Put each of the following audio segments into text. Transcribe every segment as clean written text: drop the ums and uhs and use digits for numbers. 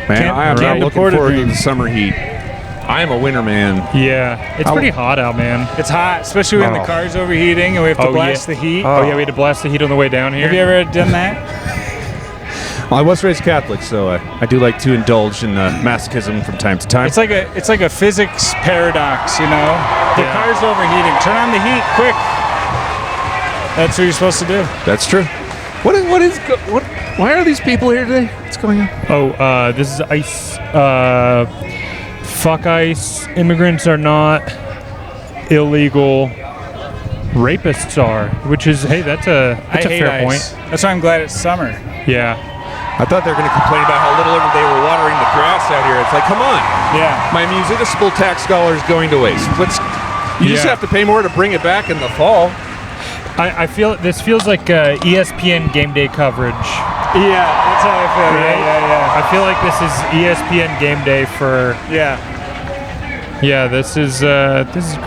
Man, I am not looking forward to the summer heat. I am a winter man. Yeah, it's pretty hot out, man. It's hot, especially when the car's overheating and we have to blast the heat. Oh, yeah, we had to blast the heat on the way down here. Have you ever done that? Well, I was raised Catholic, so I do like to indulge in masochism from time to time. It's like a physics paradox, you know? The car's overheating. Turn on the heat, quick. That's what you're supposed to do. That's true. Why are these people here today? What's going on? Oh, this is ICE. Fuck ICE. Immigrants are not illegal. Rapists are, which is, hey, that's a fair point. That's why I'm glad it's summer. Yeah. I thought they were going to complain about how little they were watering the grass out here. It's like, come on. Yeah. My municipal tax dollars going to waste. You just have to pay more to bring it back in the fall. I feel this feels like ESPN game day coverage. Yeah, that's how I feel. Right? Yeah. I feel like this is ESPN game day for. Yeah. Yeah, this is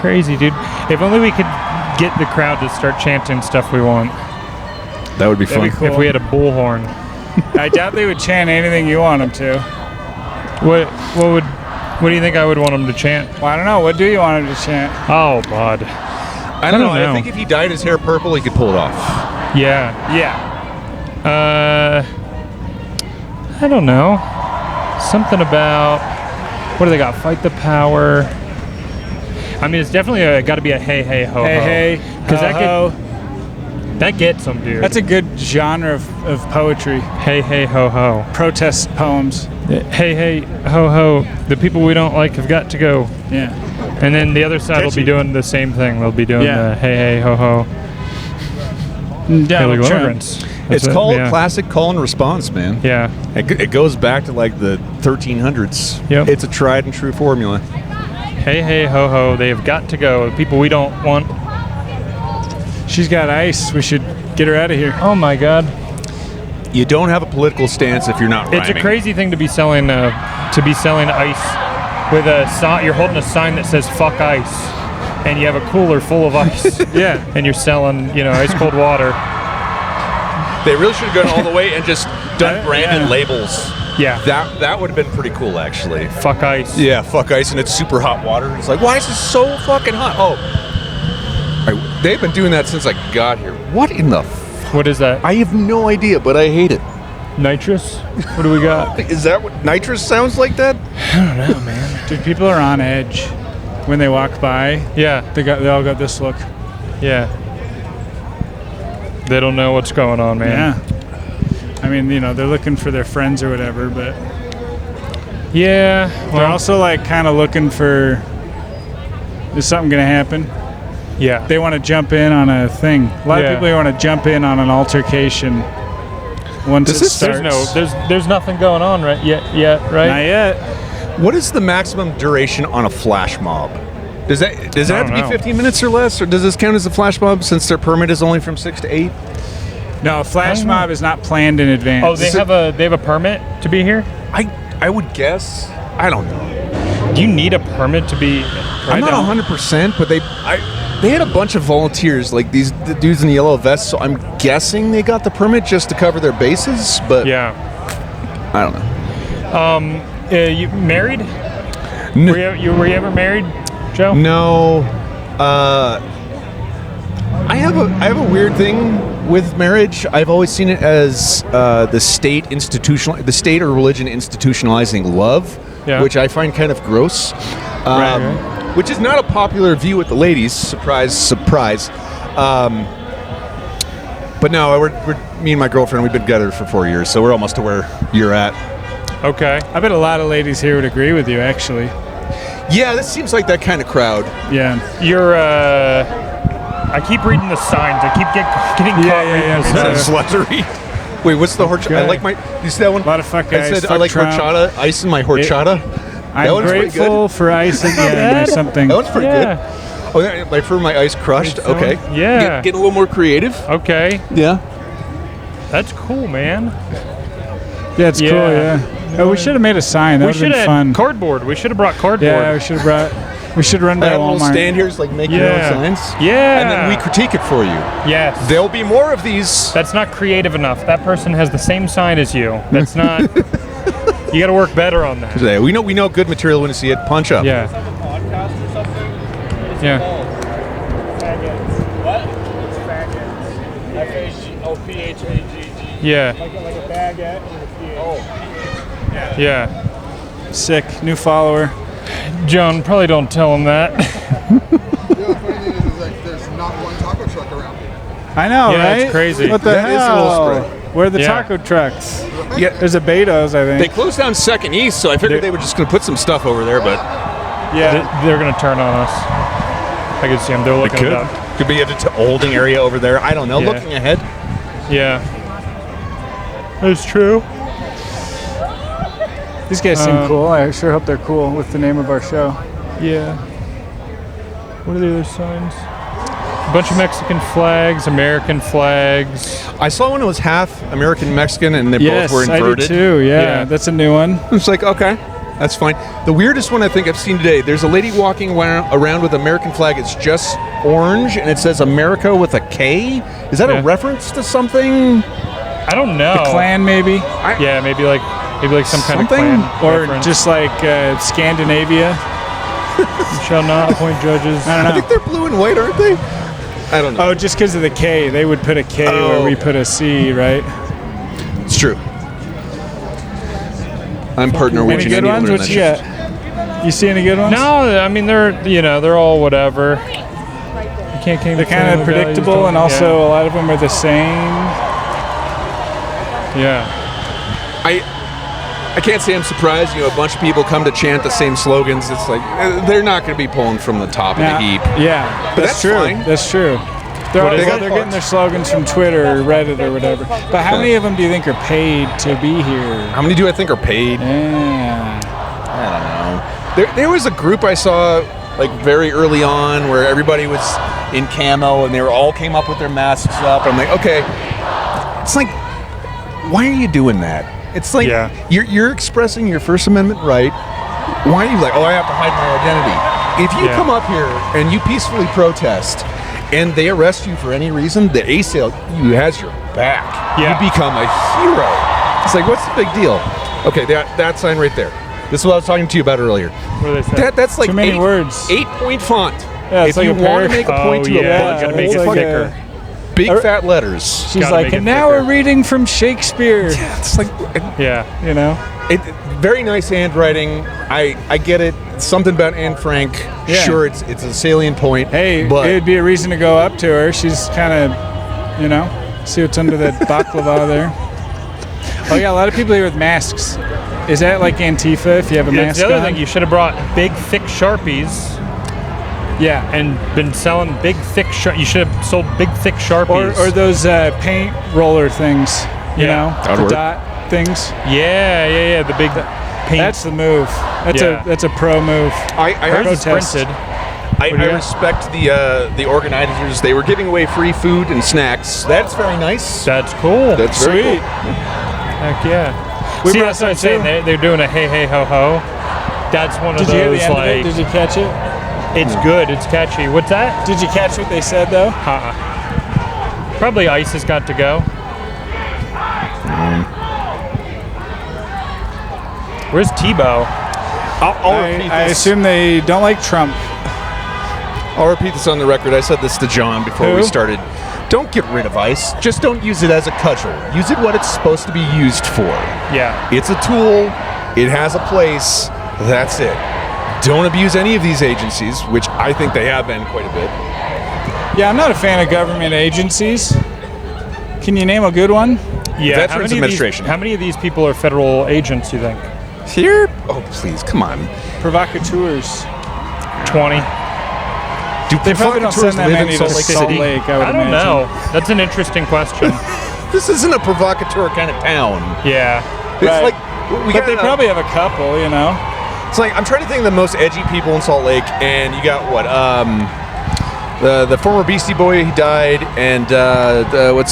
crazy, dude. If only we could get the crowd to start chanting stuff we want. That would be fun. Be cool. If we had a bullhorn. I doubt they would chant anything you want them to. What do you think I would want them to chant? Well, I don't know. What do you want them to chant? Oh, God. I don't know. I think if he dyed his hair purple, he could pull it off. Yeah. Yeah. I don't know. Something about, what do they got? Fight the power. I mean, it's definitely got to be a hey, hey, ho, Hey, ho. hey, Because ho, that gets them, dude. That's a good genre of poetry. Hey, hey, ho, ho. Protest poems. Hey, hey, ho, ho. The people we don't like have got to go. Yeah. And then the other side will be doing the same thing. They'll be doing the hey, hey, ho, ho. Illegal immigrants. It's called classic call and response, man. Yeah. It goes back to like the 1300s. Yep. It's a tried and true formula. Hey, hey, ho, ho. They have got to go. The people we don't want. She's got ice. We should get her out of here. Oh, my God. You don't have a political stance if you're not rhyming. It's a crazy thing to be selling ice with a sign. You're holding a sign that says "fuck ice," and you have a cooler full of ice. Yeah, and you're selling, ice cold water. They really should have gone all the way and just done branded labels. Yeah, that would have been pretty cool, actually. Fuck ice. Yeah, fuck ice, and it's super hot water. It's like, why is this so fucking hot? Oh, they've been doing that since I got here. What in the? What is that? I have no idea, but I hate it. Nitrous? What do we got? Is that what nitrous sounds like that? I don't know, man. Dude, people are on edge when they walk by. Yeah. They all got this look. Yeah. They don't know what's going on, man. Yeah. I mean, they're looking for their friends or whatever, but yeah. Well, they're also like kind of looking for, is something going to happen? Yeah. They want to jump in on a thing. A lot of people want to jump in on an altercation once it starts. There's nothing going on yet, right? Not yet. What is the maximum duration on a flash mob? Does it have to be 15 minutes or less, or does this count as a flash mob since their permit is only from 6 to 8? No, a flash mob is not planned in advance. Oh, they have a permit to be here? I would guess. I don't know. Do you need a permit to be? I'm not 100%, but they had a bunch of volunteers, like the dudes in the yellow vests. So I'm guessing they got the permit just to cover their bases. But yeah, I don't know. You married? No. Were you ever married, Joe? No. I have a weird thing with marriage. I've always seen it as the state or religion institutionalizing love, which I find kind of gross. Right. Which is not a popular view with the ladies. Surprise, surprise. But no, me and my girlfriend, we've been together for 4 years, so we're almost to where you're at. Okay. I bet a lot of ladies here would agree with you, actually. Yeah, this seems like that kind of crowd. Yeah. You're, I keep reading the signs. I keep getting caught reading the signs. Sluttery. Wait, what's the horchata? I like you see that one? A lot of fuck guys. I said I like horchata, ice in my horchata. I'm grateful for ice again or something. That one's pretty good. Oh, yeah, like for my ice crushed. Okay. Yeah. Get a little more creative. Okay. Yeah. That's cool, man. Yeah, it's cool, yeah. Oh, we should have made a sign. That would have been fun. Cardboard. We should have brought cardboard. Yeah, we should run by Walmart. Walmart. We'll stand here, just like make your own signs. Yeah. And then we critique it for you. Yes. There'll be more of these. That's not creative enough. That person has the same sign as you. That's not. You got to work better on that. We know good material when we see it. Punch up. Yeah. Yeah. Faggots. Yeah. Like a baguette with a PH. Oh. Yeah. Sick. New follower. John, probably don't tell him that. The funny thing is like there's not one taco truck around here. I know, Yeah, right? it's crazy. What the That is a little hell? spread. Where are the Yeah. taco trucks? Yeah. There's a Beto's, I think. They closed down Second East, so I figured they were just going to put some stuff over there, but Yeah. They're going to turn on us. I can see them. They're looking it up. could be a holding area over there. I don't know. Yeah. Looking ahead. Yeah. That's true. These guys seem cool. I sure hope they're cool with the name of our show. Yeah. What are the other signs? A bunch of Mexican flags, American flags. I saw one that was half American Mexican, and they both were inverted. I do too. Yeah, Yeah. that's a new one. It's like, okay, that's fine. The weirdest one I think I've seen today, there's a lady walking around with an American flag. It's just orange, and it says America with a K. Is that Yeah. a reference to something? I don't know. The Klan, maybe, Yeah, maybe like some kind of Something? clan or reference. just like Scandinavia. You shall not appoint judges. I don't I know. think they're blue and white, aren't they? I don't know. Oh, just because of the K, they would put a K where we put a C, right? It's true. I'm part Norwegian. Any good I need to ones? learn What that you shit. got? You see any good ones? No, I mean they're all whatever. You can't They're kind of predictable, and also a lot of them are the same. Yeah. I can't say I'm surprised. A bunch of people come to chant the same slogans. It's like they're not going to be pulling from the top of the heap. Yeah, But that's that's true. fine. That's true. What is it? They're getting their slogans from Twitter or Reddit or whatever. But how many of them do you think are paid to be here? How many do I think are paid? Yeah. I don't know. There was a group I saw like very early on where everybody was in camo and they all came up with their masks up. I'm like, okay, it's like, why are you doing that? It's like you're expressing your First Amendment right. Why are you like, oh, I have to hide my identity? If you come up here and you peacefully protest and they arrest you for any reason, the ACLU has your back. Yeah. You become a hero. It's like, what's the big deal? Okay, that sign right there. This is what I was talking to you about earlier. What do they say? That's like Too many words. 8-point font. Yeah, it's if like you a want to make a point to a yeah, book, gotta make it fucking thicker. big fat letters. She's Gotta like, make it and now thicker. we're reading from Shakespeare. It's like Yeah. You know? very nice handwriting. I get it. Something about Anne Frank. Yeah. Sure, it's a salient point. Hey, but it'd be a reason to go up to her. She's kind of, see what's under that baklava there. Oh yeah, a lot of people here with masks. Is that like Antifa if you have a That's mask the other on? thing. You should have brought big, thick Sharpies Yeah. and been selling big, thick. You should have sold big, thick Sharpies. Or those paint roller things, you Yeah. know, That'd the work. dot things. Yeah. The big paint. That's the move. That's a pro move. I Hers is protest. printed. I respect the organizers. They were giving away free food and snacks. That's very nice. That's cool. That's very Sweet. cool. Heck yeah. We See, brought that's what I'm some saying. too. They're doing a hey, hey, ho, ho. That's one of Did you hear those the end of it? like. Did you catch it? It's good. It's catchy. What's that? Did you catch what they said though? Probably Ice has got to go. Where's Tebow? I'll repeat I this. assume they don't like Trump. I'll repeat this on the record. I said this to John before we Who? started. Don't get rid of ice. Just don't use it as a cudgel. Use it what it's supposed to be used for. Yeah. It's a tool. It has a place. That's it. Don't abuse any of these agencies, which I think they have been quite a bit. Yeah, I'm not a fan of government agencies. Can you name a good one? Yeah. Veterans Administration. How many of these people are federal agents, you think? Here? Oh, please, come on. Provocateurs. 20. Do They probably don't provocateurs send that live in many Salt to Lake Salt City? Lake, I would I don't imagine. know. That's an interesting question. This isn't a provocateur kind of town. Yeah. It's Right. like we But got they probably have a couple, you know. It's like I'm trying to think of the most edgy people in Salt Lake, and you got what? The former Beastie Boy, he died, and the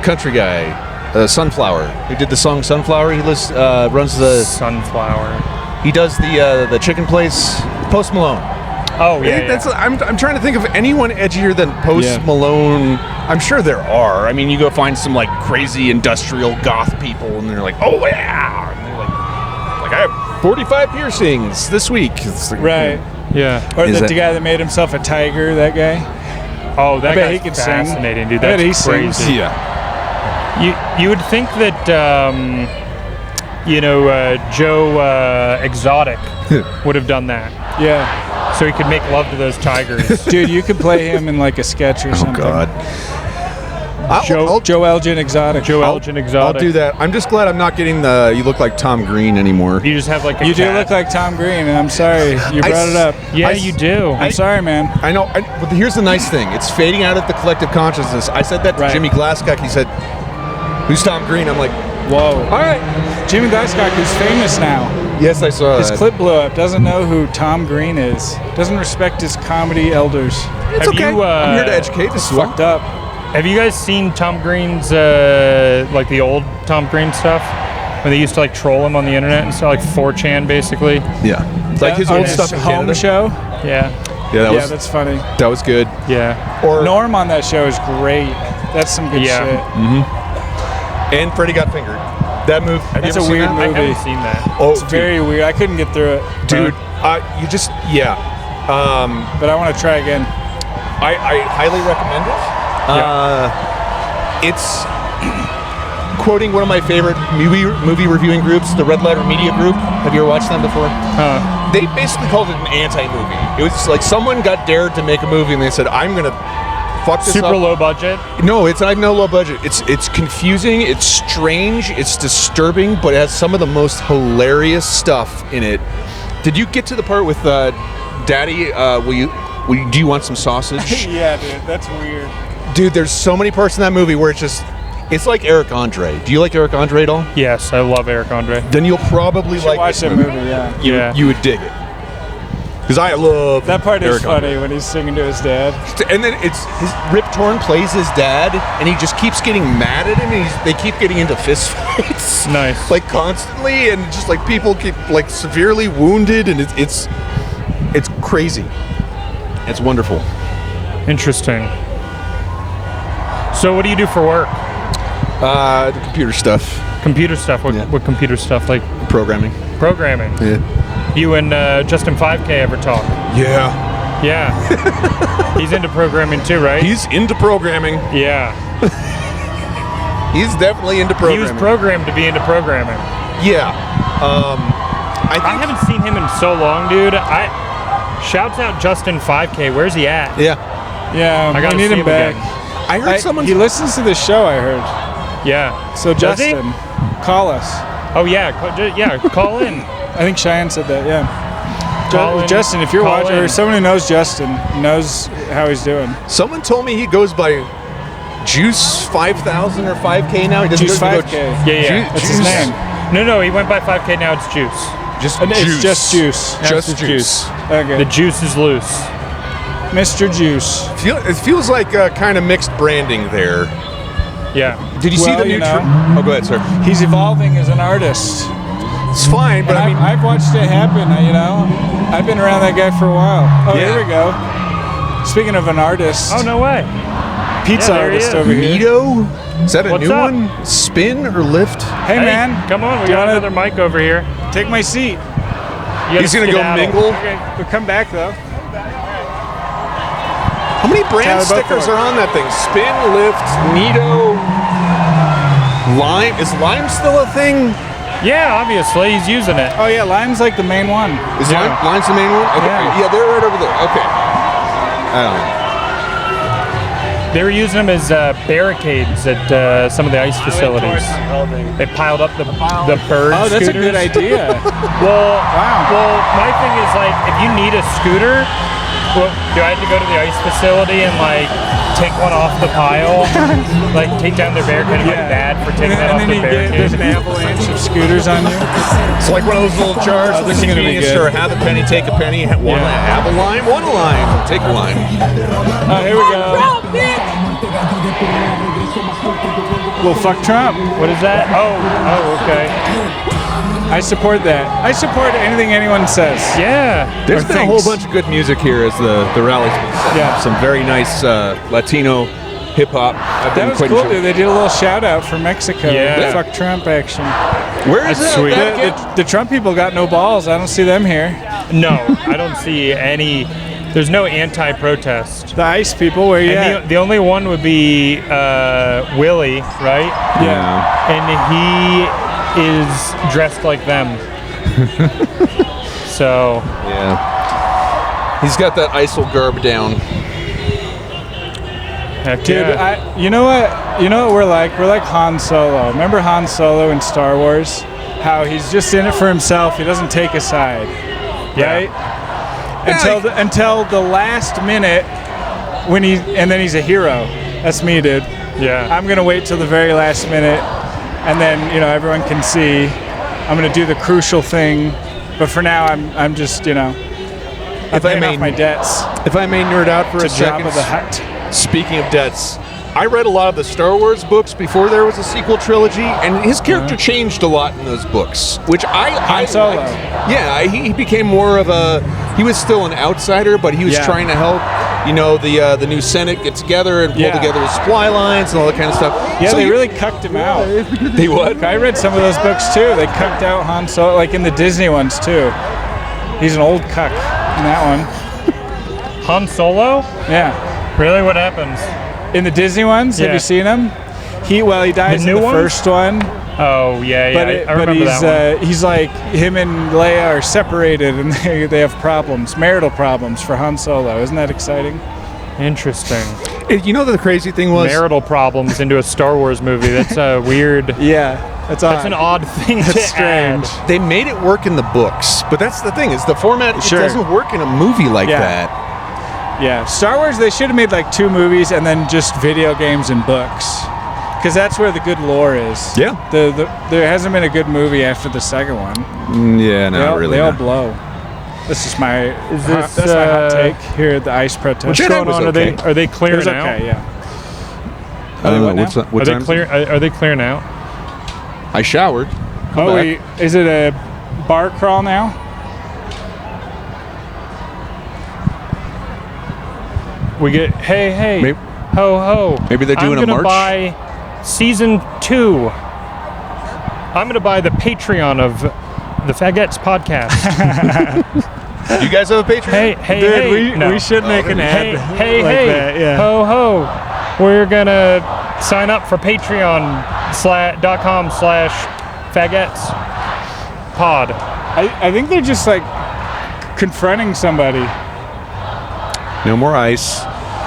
country guy, Sunflower. He did the song Sunflower. He runs the. Sunflower. He does the chicken place. Post Malone. Oh, yeah. I'm trying to think of anyone edgier than Post Yeah. Malone I'm sure there are. I mean, you go find some like crazy industrial goth people, and they're like, "Oh yeah," and they're like I have 45 piercings this week. It's like, Right. Yeah. Or Is the it- guy that made himself a tiger, that guy. Oh, that I bet guy's he can sing. fascinating, dude. I bet That's he sings. crazy. Yeah. You would think that Joe Exotic would have done that, Yeah. so he could make love to those tigers. Dude, you could play him in like a sketch or Oh something. God. Joe Elgin Exotic. Joe Elgin I'll Exotic. do that. I'm just glad I'm not getting the "you look like Tom Green" anymore. You just have like a You do cat. look like Tom Green, and I'm sorry you brought it up. Yeah, I- you do. I'm sorry, man. I know, but here's the nice thing. It's fading out of the collective consciousness. I said that to Right. Jimmy Glasscock. He said, "Who's Tom Green?" I'm like, Whoa. "All right." Jimmy Glasscock is famous now. Yes, I saw His that. clip blew up. Doesn't know who Tom Green is. Doesn't respect his comedy elders. It's Have okay. you, I'm here to educate. This is Fucked up. Have you guys seen Tom Green's like the old Tom Green stuff? When they used to like troll him on the internet and stuff, like 4chan basically. Yeah, it's like his On old his stuff in home Canada. show. Yeah. Yeah, Yeah, that's funny. that was good. Yeah. Or Norm on that show is great. That's some good Yeah. shit. and Freddie Got Fingered. That move. Have That's you a ever seen weird that? I movie. haven't seen that. Oh, It's very weird. I couldn't get through it, dude. You just but I want to try again. I highly recommend it. It's quoting one of my favorite movie reviewing groups, the Red Letter Media Group. Have you ever watched them before? They basically called it an anti-movie. It was like someone got dared to make a movie, and they said, "I'm gonna fuck this Super up." low budget. No, it's not even a low budget. It's confusing. It's strange. It's disturbing, but it has some of the most hilarious stuff in it. Did you get to the part with Daddy? Do you want some sausage? Yeah, dude, that's weird. Dude, there's so many parts in that movie where it's like Eric Andre. Do you like Eric Andre at all? Yes, I love Eric Andre. Then you'll probably Should like watch this that movie. Yeah. Yeah. You would dig it. Because I love That part is Eric funny Andre. when he's singing to his dad. And then it's Rip Torn plays his dad, and he just keeps getting mad at him. And they keep getting into fist fights, Nice. like constantly, and just like people keep like severely wounded, and it's crazy. It's wonderful. Interesting. So what do you do for work? The computer stuff, Computer stuff. What, Yeah. what computer stuff? Like programming. programming. Yeah. You and Justin 5K ever talk? Yeah. Yeah. He's into programming too, right? He's into programming. yeah. He's definitely into He programming. was programmed to be into programming. Yeah. I I think. haven't seen him in so long, dude. Shouts out Justin 5K. Where's he at? Yeah. Yeah, I gotta we need see him him back. again. I heard someone. He listens to the show, I heard. Yeah. So Does he? Justin, call us. Oh yeah. Call in. I think Cheyenne said that. Yeah. Call in. Justin, if you're Call watching, in. or someone who knows Justin knows how he's doing. Someone told me he goes by Juice 5,000 or 5K now. He doesn't Juice go- 5K. Yeah, yeah. That's his name. No, he went by 5K. Now it's Juice. Just And Juice. it's just Juice. Just That's Juice. Okay. The juice is loose. Mr. Juice. It feels like kind of mixed branding there. Yeah. Did you see Well, the new? you know. Oh, go ahead, sir. He's evolving as an artist. It's fine, but And I mean, I've watched it happen, you know. I've been around that guy for a while. Oh, Yeah. here we go. Speaking of an artist, Oh no way. pizza yeah, there he artist is. over here. Nito? Is that a What's new up? one? Spin or lift? Hey, man, come on. We do you got wanna another mic over here. take my seat? You He's gonna go skedaddle. mingle. Okay, we'll come back though. How many brand Tyler stickers Buckler. are on that thing? Spin, lift, Nito, Lime. Is Lime still a thing? Yeah, obviously he's using it. Oh yeah, Lime's like the main one. Is Yeah. Lime's the main one? Okay. Yeah. Yeah, they're right over there. Okay. I don't know. They were using them as barricades at some of the ice facilities. They piled up the bird Oh, that's a scooters. good idea. Well, Wow. well, my thing is like, if you need a scooter, well, do I have to go to the ice facility and like take one off the pile, like take down their barricade? Am I bad for taking that off and the then there's barricade? an avalanche of scooters on you. It's like one of those little jars at the this is gonna be convenience good. store. Have a penny, take a penny. Have a lime, one lime. Take a lime. Oh, here we go. Well, fuck Trump. What is that? Oh, okay. I support that. I support anything anyone says. Yeah. There's Or been a whole thinks. bunch of good music here as the rally's been set up. Yeah. Some very nice Latino hip hop. I've That been was quite cool, enjoying. dude. They did a little shout out for Mexico. Yeah. The fuck Trump action. Where is That's that? sweet. that again? The Trump people got no balls. I don't see them here. No, I don't see any. There's no anti-protest. The ICE people, where you And at? the only one would be Willie, right? Yeah. And he is dressed like them. So Yeah. He's got that ISIL garb down. heck Dude, yeah. you know what? You know what we're like? We're like Han Solo. Remember Han Solo in Star Wars? How he's just in it for himself. He doesn't take a side, right? Until the last minute when and then he's a hero. That's me, dude. Yeah. I'm gonna wait till the very last minute, and then everyone can see. I'm gonna do the crucial thing, but for now I'm just I'm paying off my debts. If I may nerd out for To a second. Jabba the Hutt. Speaking of debts, I read a lot of the Star Wars books before there was a sequel trilogy, and his character changed a lot in those books, which I Solo. liked. Yeah, he became more of a. He was still an outsider, but he was Yeah. trying to help. The new Senate get together and pull Yeah. together his supply lines and all that kind of stuff. Yeah, So they you- really cucked him out. They what? I read some of those books too. They cucked out Han Solo, like in the Disney ones too. He's an old cuck in that one. Han Solo? Yeah. Really? What happens? In the Disney ones, have Yeah. you seen him? He dies The in new the ones? first one, Oh yeah, but I remember that one. he's like him and Leia are separated and they have problems, marital problems for Han Solo. Isn't that exciting? Interesting. You know the crazy thing was. Marital problems into a Star Wars movie. That's a weird. Yeah, that's That's an odd thing to That's strange. add. They made it work in the books, but that's the thing is the format Sure. it doesn't work in a movie like Yeah. that. Yeah, Star Wars. They should have made like 2 movies and then just video games and books, because that's where the good lore is. Yeah. There hasn't been a good movie after the second one. Yeah, not really. They all no. blow. This is my. this, that's my hot take here at the ICE protest. What's Jedi going was on? okay. Are they It clear was now? okay, yeah. I don't know. What now? What Are they time is clear? it? Are they clear now? I showered. Come Oh, back. is it a bar crawl now? We get hey Maybe- ho ho. Maybe they're doing a I'm gonna march? buy season 2. I'm gonna buy the Patreon of the Fagettes podcast. You guys have a Patreon? hey Dude, hey. No. we should make an Hey, ad hey, like hey, that. Yeah. ho, ho. We're gonna sign up for patreon.com/fagettes pod. I think they're just like confronting somebody. No more ice.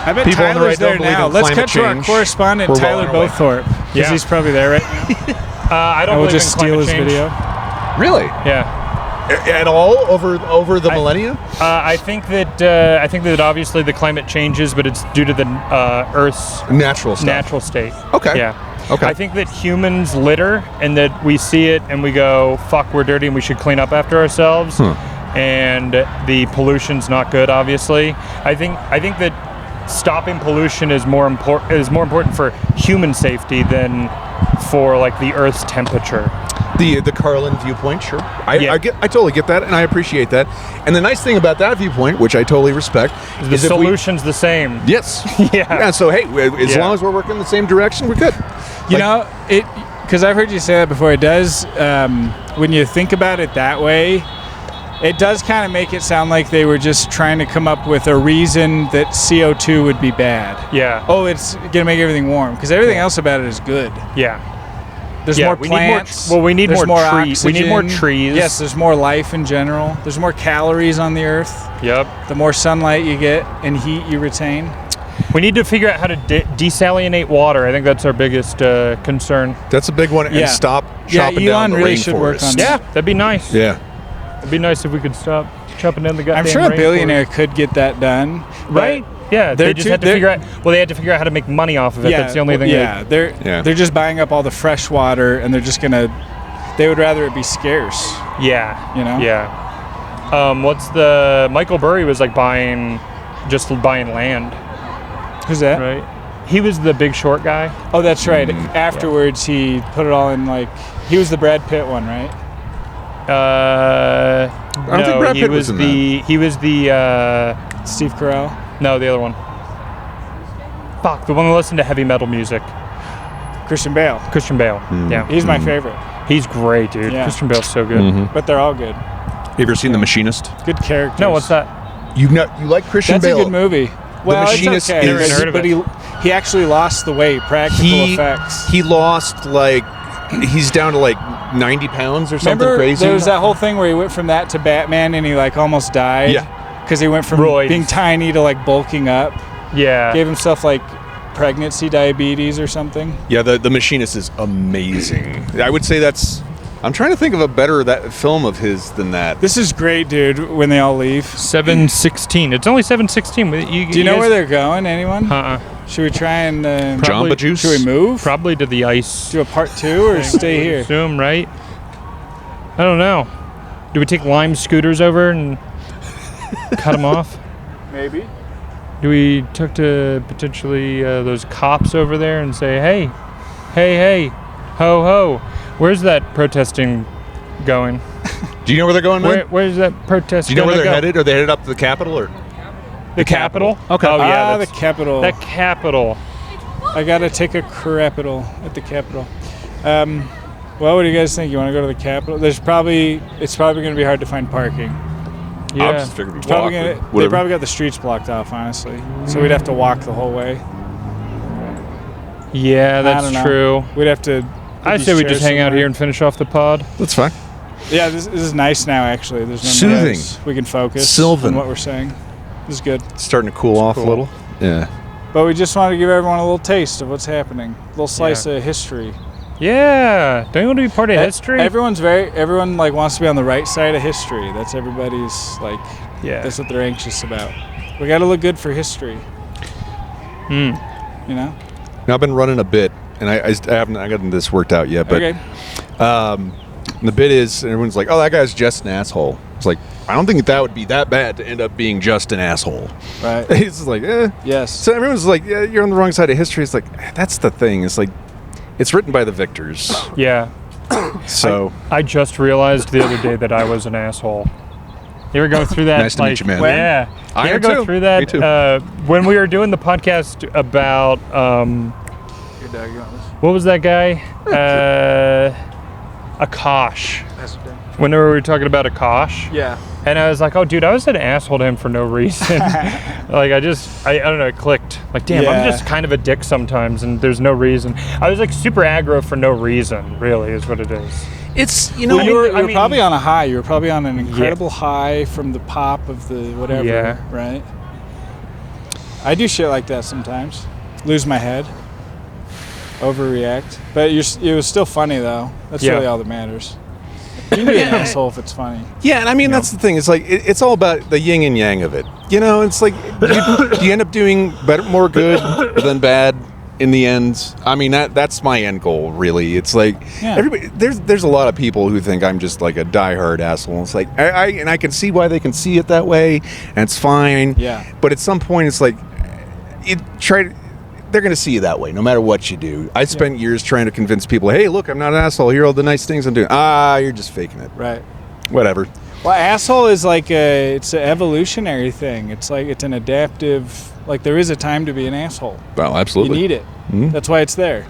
I bet People on the Tyler's right don't there believe now. in Let's climate cut to our change. correspondent, We're well Tyler on our way. Bothorpe, because Yeah. he's probably there, right? I don't And we'll believe just in steal climate his change. video. Really? Yeah. At all over the millennia? I think that obviously the climate changes, but it's due to the Earth's Natural stuff. natural state. Okay. Yeah. Okay. I think that humans litter and that we see it and we go, fuck, we're dirty and we should clean up after ourselves. And the pollution's not good, obviously. I think that stopping pollution is more important for human safety than for like the Earth's temperature. The Carlin viewpoint, sure. Yeah. I totally get that, and I appreciate that. And the nice thing about that viewpoint, which I totally respect, The is if we- solution's the same. Yes. Yeah. Yeah. So hey, as Yeah. long as we're working in the same direction, we're good. You know, because I've heard you say that before. It does, when you think about it that way, it does kind of make it sound like they were just trying to come up with a reason that CO2 would be bad. Yeah. Oh, it's gonna make everything warm, because everything else about it is good. Yeah. There's Yeah, more we need more plants. well, we need there's more more trees. We need more oxygen. trees. Yes, there's more life in general. There's more calories on the earth. Yep. The more sunlight you get and heat you retain. We need to figure out how to desalinate water. I think that's our biggest concern. That's a big one. And Yeah. stop Yeah, chopping down Elon the really should work rainforest. on Yeah, that'd be nice. Yeah. It'd be nice if we could stop chopping down the goddamn I'm sure a rainforest. billionaire could get that done. but- Right? Yeah, They're they just too- had to they're- figure out. Well, they had to figure out how to make money off of it. That's the only thing. Yeah, they're Yeah. they're just buying up all the fresh water, and they're just gonna. They would rather it be scarce. Yeah. You know? Yeah. What's the Michael Burry was like buying land, Who's that? right? He was the Big Short guy. Oh, that's right. Afterwards, he put it all in like he was the Brad Pitt one, right? I don't think Brad Pitt was in He was the Steve Carell. no, the other one. Fuck, the one that listened to heavy metal music. Christian Bale. Christian Bale. Yeah. He's my favorite. He's great, dude. Yeah. Christian Bale's so good. But they're all good. Have you ever seen The Machinist? Good characters. No, what's that? You like Christian That's Bale? a good movie. Well, Machinist it's okay, is- Never heard of but he actually lost the weight. Practical effects. He lost he's down to like 90 pounds or something Remember, crazy. there was that whole thing where he went from that to Batman, and he like almost died. Yeah. Because he went from Roids. being tiny to like bulking up. Yeah. Gave himself like pregnancy diabetes or something. Yeah, the Machinist is amazing. I would say I'm trying to think of a better film of his than that. This is great, dude. When they all leave. 7:16. It's only 7:16. Do you know where they're going? Anyone? Uh-uh. Should we try and Jamba Juice? Should we move? Probably to the ice. Do a part 2 or stay here? Assume, right? I don't know. Do we take Lime scooters over and cut them off? Maybe. Do we talk to potentially those cops over there and say, hey, ho, ho, where's that protesting going? Do you know where they're going, man? Where's that protest? Do you know where gonna they're go? headed? Are they headed up to the Capitol or? The Capitol? Okay. Oh yeah, the Capitol. The Capitol. I gotta take a crapital at the Capitol. Well, what do you guys think? You want to go to the Capitol? It's probably going to be hard to find parking. I Yeah. just figured we'd Probably walk, gonna, but they whatever. probably got the streets blocked off, honestly. So we'd have to walk the whole way. Yeah, I that's don't know. true. We'd have to. I say we just hang out here and finish off the pod. That's fine. Yeah, this is nice now. Actually, there's no Soothing. noise. We can focus Sylvan. on what we're saying. This is good. It's starting to cool off cool. a little. Yeah. But we just want to give everyone a little taste of what's happening. A little slice of history. Yeah. Don't you want to be part of history? Everyone like wants to be on the right side of history. That's everybody's like. Yeah. That's what they're anxious about. We got to look good for history. You know. Now I've been running a bit, and I haven't gotten this worked out yet. But Okay. the bit is, everyone's like, "Oh, that guy's just an asshole." It's like, I don't think that would be that bad to end up being just an asshole. Right. It's just like, eh. Yes. So everyone's like, yeah, you're on the wrong side of history. It's like, that's the thing. It's like, it's written by the victors. Yeah. So I just realized the other day that I was an asshole. You ever go through that? Nice to meet you, man. Yeah. I You ever am go too. through that? Me too. When we were doing the podcast about Your dog, you want this? what was that guy? Akash. Whenever we were talking about Akash. Yeah. And I was like, oh, dude, I was an asshole to him for no reason. Like, I don't know, it clicked. Like, damn, I'm Yeah. just kind of a dick sometimes, and there's no reason. I was like super aggro for no reason, really, is what it is. it's, you Well, know, you were, I mean- probably on a high. You were probably on an incredible high from the pop of the whatever, Yeah. right? I do shit like that sometimes. Lose my head. Overreact. But it was still funny, though. That's Yeah. really all that matters. You can be an asshole if it's funny. yeah, and I mean, that's the thing. It's like, it's all about the yin and yang of it. You know, it's like, you end up doing more good than bad in the end. I mean, that's my end goal, really. It's like, Yeah. everybody, there's a lot of people who think I'm just like a diehard asshole. It's like, I can see why they can see it that way, and it's fine. Yeah. But at some point, it's like, they're going to see you that way, no matter what you do. I spent years trying to convince people, hey, look, I'm not an asshole. Here are all the nice things I'm doing. You're just faking it. Right. Whatever. Well, asshole is like it's an evolutionary thing. It's like it's an adaptive. Like there is a time to be an asshole. Well, You absolutely. need it. That's why it's there.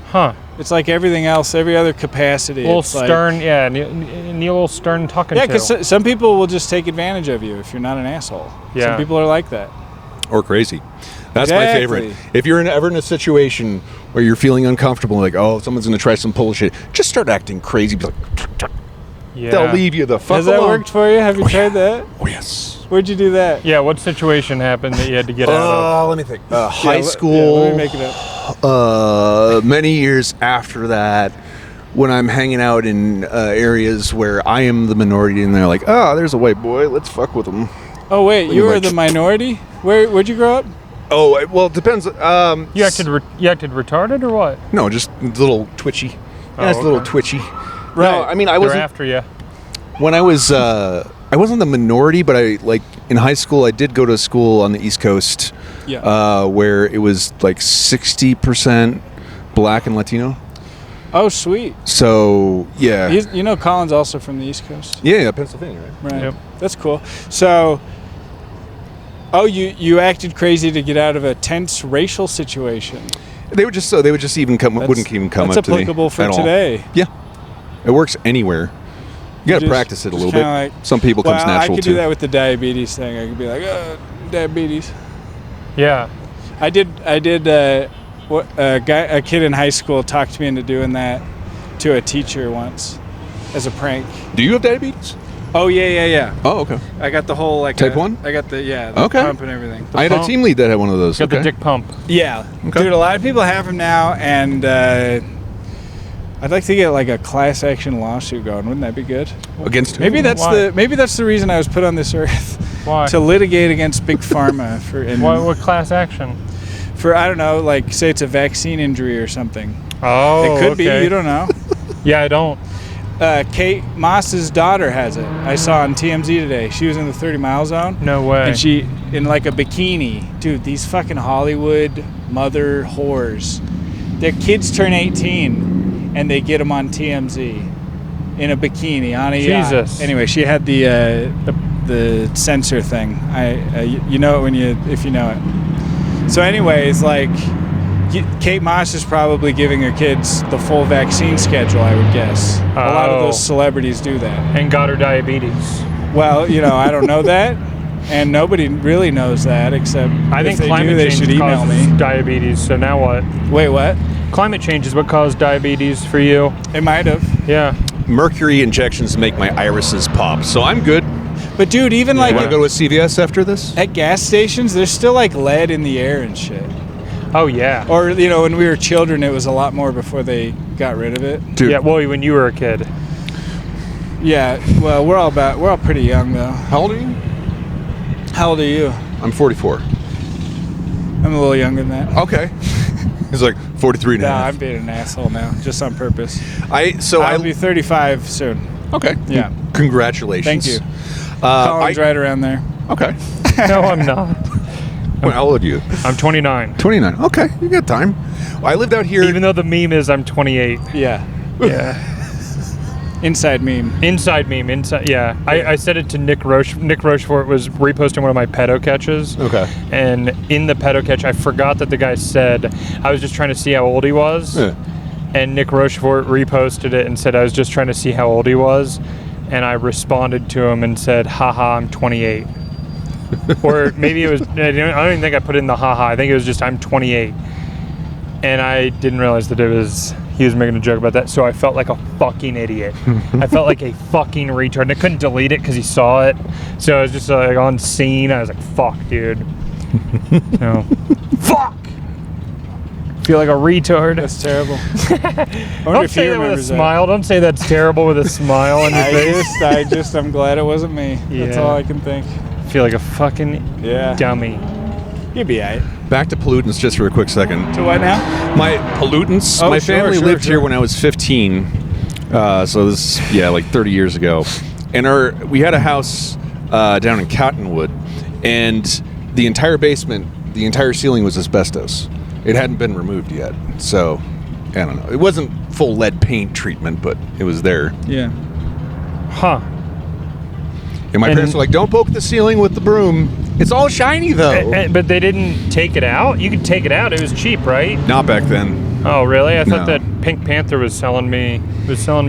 Huh. It's like everything else, every other capacity. A little It's like- stern, yeah, need a little stern talking Yeah, to. because some people will just take advantage of you if you're not an asshole. Yeah. Some people are like that. Or crazy. That's my favorite. Exactly. If you're ever in a situation where you're feeling uncomfortable, like, oh, someone's going to try some bullshit, just start acting crazy. Be like, Yeah. they'll leave you the fuck Has that alone. worked for you? Have you tried that? Oh, yes. Where'd you do that? Yeah, what situation happened that you had to get out of? Let me think. Yeah, High let school. me make it up. Many years after that, when I'm hanging out in areas where I am the minority, and they're like, oh, there's a white boy, let's fuck with him. Oh wait, you Pretty were much. the minority. Where'd you grow up? Oh, well, it depends. You acted retarded or what? No, just a little twitchy. Yeah, it's a little okay. twitchy. Right. No, I mean, I They're wasn't. after you. When I was, I wasn't the minority, but in high school, I did go to school on the East Coast, Yeah. where it was like 60% Black and Latino. Oh sweet. So yeah, You know, Colin's also from the East Coast. yeah, Pennsylvania, right? Right. Yep. That's cool. So Oh, you acted crazy to get out of a tense racial situation. They would just wouldn't even come up to me. That's applicable for at all. today. Yeah, it works anywhere. You got to practice it a little bit. Like, some people comes natural too. I could do that with the diabetes thing. I could be like, diabetes. Yeah. I did. A kid in high school talked me into doing that to a teacher once, as a prank. Do you have diabetes? Oh yeah. Oh, okay. I got the whole Type 1? I got the Okay. pump and everything. I had a team lead that had one of those. Got the dick pump. Yeah, Okay. dude. A lot of people have them now, and I'd like to get like a class action lawsuit going. Wouldn't that be good? Against who? Maybe that's Why? the reason I was put on this earth. Why? To litigate against big pharma for What class action? for I don't know, like say it's a vaccine injury or something. Oh, It could be. okay. You don't know. Yeah, I don't. Kate Moss's daughter has it. I saw on TMZ today. She was in the 30 mile zone. No way. And she in like a bikini. Dude, these fucking Hollywood mother whores. Their kids turn 18 and they get them on TMZ in a bikini on a yacht. Jesus. Anyway, she had the censor thing. You know it if you know it. So anyways, like Kate Moss is probably giving her kids the full vaccine schedule, I would guess. A lot of those celebrities do that. And got her diabetes. Well, I don't know that, and nobody really knows that except I if think they climate do, they change should email causes me. diabetes. So now what? Wait, what? Climate change is what caused diabetes for you. It might have. Yeah. Mercury injections make my irises pop, so I'm good. But dude, even like You want to go to a CVS after this? at gas stations, there's still like lead in the air and shit. Oh yeah. Or when we were children, it was a lot more before they got rid of it. Dude, Yeah. Well, when you were a kid. Yeah. Well, we're all pretty young though. how old are you? How old are you? I'm 44. I'm a little younger than that. Okay. He's like 43 and a Nah, half. I'm being an asshole now, just on purpose. I'll I'll be 35 soon. Okay. Yeah. Congratulations. Thank you. Uh, Colin's right around there. Okay. No, I'm not. How old are you? I'm 29. 29. Okay, you got time. Well, I lived out here. Even though the meme is I'm 28. Yeah. Yeah. Inside meme. Inside meme. Inside. Yeah. I said it to Nick Roche. Nick Rochefort was reposting one of my pedo catches. Okay. And in the pedo catch, I forgot that the guy said I was just trying to see how old he was. Yeah. And Nick Rochefort reposted it and said I was just trying to see how old he was. And I responded to him and said, haha, I'm 28. Or maybe it was, I don't even think I put in the haha. I think it was just, I'm 28. And I didn't realize that he was making a joke about that. So I felt like a fucking idiot. I felt like a fucking retard. And I couldn't delete it because he saw it. So I was just like on scene. I was like, fuck, dude. So, fuck! Feel like a retard. That's terrible. I wonder Don't if say he that with a remembers that. smile. Don't say that's terrible with a smile on your face. I'm glad it wasn't me. That's Yeah. all I can think. Feel like a fucking Yeah. dummy. You'd be alright. Back to pollutants just for a quick second. To what now? My pollutants. Oh, my sure, family sure, lived sure. here when I was 15. So this, like 30 years ago. And we had a house down in Cottonwood, and the entire basement, the entire ceiling was asbestos. It hadn't been removed yet. So, I don't know. It wasn't full lead paint treatment, but it was there. Yeah. Huh. And my parents were like, don't poke the ceiling with the broom. It's all shiny, though. But they didn't take it out? You could take it out. It was cheap, right? Not back then. Oh, really? I thought No. that Pink Panther was selling me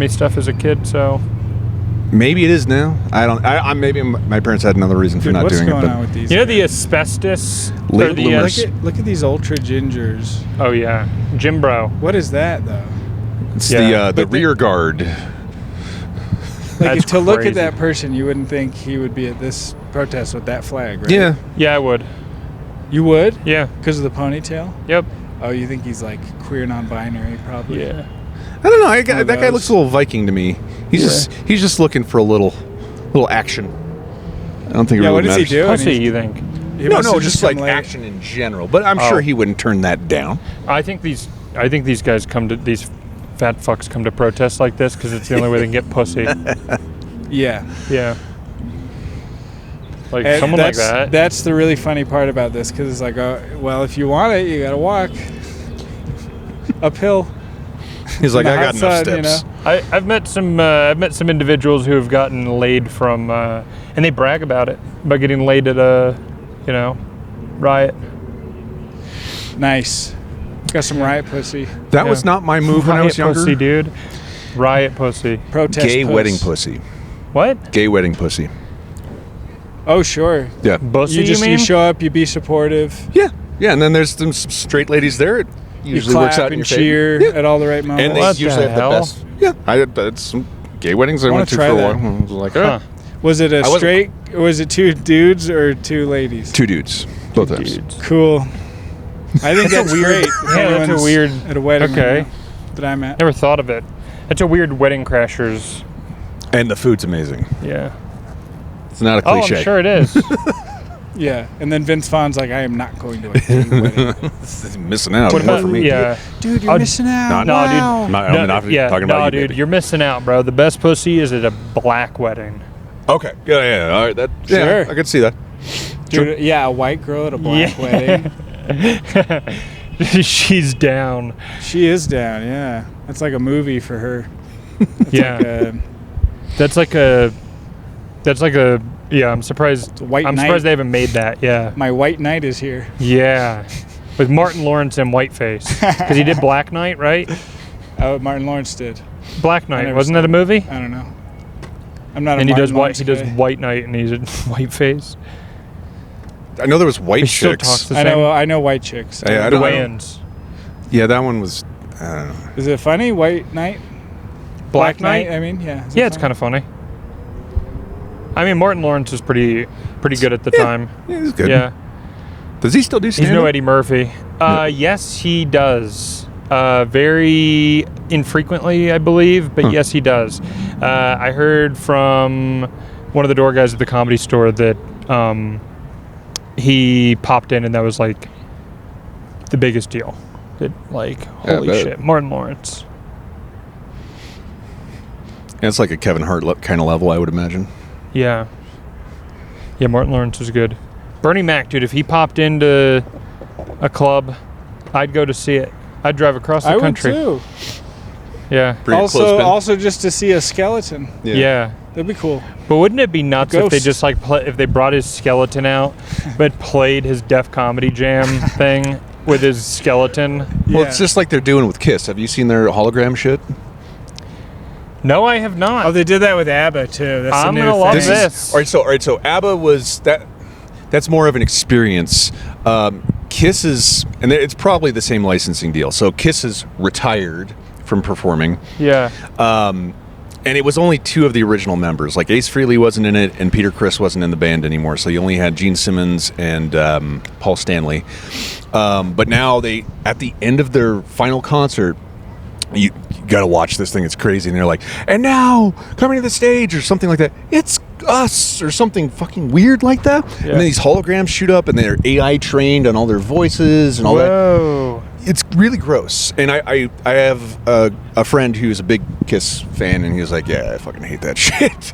stuff as a kid, so... Maybe it is now. Maybe my parents had another reason for Dude, not what's doing going it. on with these? You know the guys? asbestos? Late or the, bloomers. Look at these ultra gingers. oh, yeah. Jim Bro. What is that though? It's Yeah. the rear guard. Like That's to look at crazy. that person, you wouldn't think he would be at this protest with that flag, right? Yeah. Yeah, I would. You would? Yeah. Because of the ponytail? Yep. Oh, you think he's like queer, non-binary, probably? Yeah. I don't know. One of That guy those. looks a little Viking to me. He's just looking for a little action. I don't think it Yeah. really What does he matters. do? Pussy, And you think? he No, must no, have just come like late. action in general. But I'm Oh. sure he wouldn't turn that down. I think these guys these fat fucks come to protest like this because it's the only way they can get pussy. Yeah. Yeah. Like And someone like that's- that. That's the really funny part about this, because it's like, oh, well, if you want it, you gotta walk uphill. He's like, In I the got hot enough sun, you steps. I've met some individuals who have gotten laid from, and they brag about it, about getting laid at You know, riot. Nice. Got some riot pussy. That was not my move when I was Riot younger. pussy, dude. Riot pussy. Protest Gay puss. wedding pussy. What? Gay wedding pussy. Oh, sure. Yeah. Bussy, You mean? show up, you be supportive. Yeah. Yeah, and then there's some straight ladies there. It You usually clap works out in and your cheer favor. Yeah. at all the right moments. And they What usually the have the hell? best. Yeah, I had some gay weddings I I went wanna to try for a that. while. I was like, Huh. Was it a wasn't- straight? Was it 2 dudes or 2 ladies? 2 dudes, both times. Dudes. Cool. I think that's great. if Yeah, that's a anyone's weird- at a wedding. okay. you know, that I'm at. Never thought of it. That's a weird wedding crashers. And the food's amazing. Yeah. It's not a Oh, cliche. I'm sure it is. Yeah, and then Vince Vaughn's like, I am not going to a gay wedding. This is missing out. What More about for me. yeah? Dude, you're Oh, missing out. no, wow. dude. I'm not talking about you, dude, baby. you're missing out, bro. The best pussy is at a black wedding. Okay. Yeah. All right. Sure. I could see that. Dude, yeah, a white girl at a black wedding. She's down. She is down, yeah. That's like a movie for her. Yeah. Like a, That's like a. Yeah, I'm surprised. white I'm knight. surprised they haven't made that. Yeah. my white knight is here. Yeah. With Martin Lawrence and Whiteface, because he did Black Knight, right? Oh, Martin Lawrence did. Black I Knight, never wasn't saw that a movie? I don't know. I'm not And a he does Martin white. Lawrence He does guy. White Knight, and he's a Whiteface. I know there was white He still chicks. talks the I same. know white chicks. Yeah, I The don't know. Wayans. Yeah, that one was. I don't know. Is it funny? White Knight? Black Knight? I mean, yeah. Yeah, it's kind of funny. I mean, Martin Lawrence was pretty good at the time. Yeah, he's good. Yeah. Does he still do He's stand-up? no Eddie Murphy. Yes, he does. Very infrequently, I believe, but yes, he does. I heard from one of the door guys at the Comedy Store that he popped in, and that was like the biggest deal. That like, Yeah, holy but- shit, Martin Lawrence. Yeah, it's like a Kevin Hart kind of level, I would imagine. Yeah. Yeah, Martin Lawrence was good. Bernie Mac, dude, if he popped into a club, I'd go to see it. I'd drive across the I would country. too. Yeah. Pretty clothespin. Also just to see a skeleton. Yeah. That'd be cool. But wouldn't it be nuts if they Ghost. just like if they brought his skeleton out, but played his Def Comedy Jam thing with his skeleton? Well, Yeah. it's just like they're doing with Kiss. Have you seen their hologram shit? No, I have not. Oh, they did that with ABBA too. That's I'm the new gonna love thing. this. All right. So ABBA was that. That's more of an experience. Kiss is, and it's probably the same licensing deal. So Kiss is retired from performing. Yeah. And it was only 2 of the original members. Like Ace Frehley wasn't in it, and Peter Criss wasn't in the band anymore. So you only had Gene Simmons and Paul Stanley. But now they, at the end of their final concert, you got to watch this thing. It's crazy. And they're like, and now coming to the stage or something like that. It's us or something fucking weird like that. Yeah. And then these holograms shoot up, and they're AI trained on all their voices and all that. Whoa. It's really gross. And I have a friend who's a big Kiss fan, and he was like, yeah, I fucking hate that shit.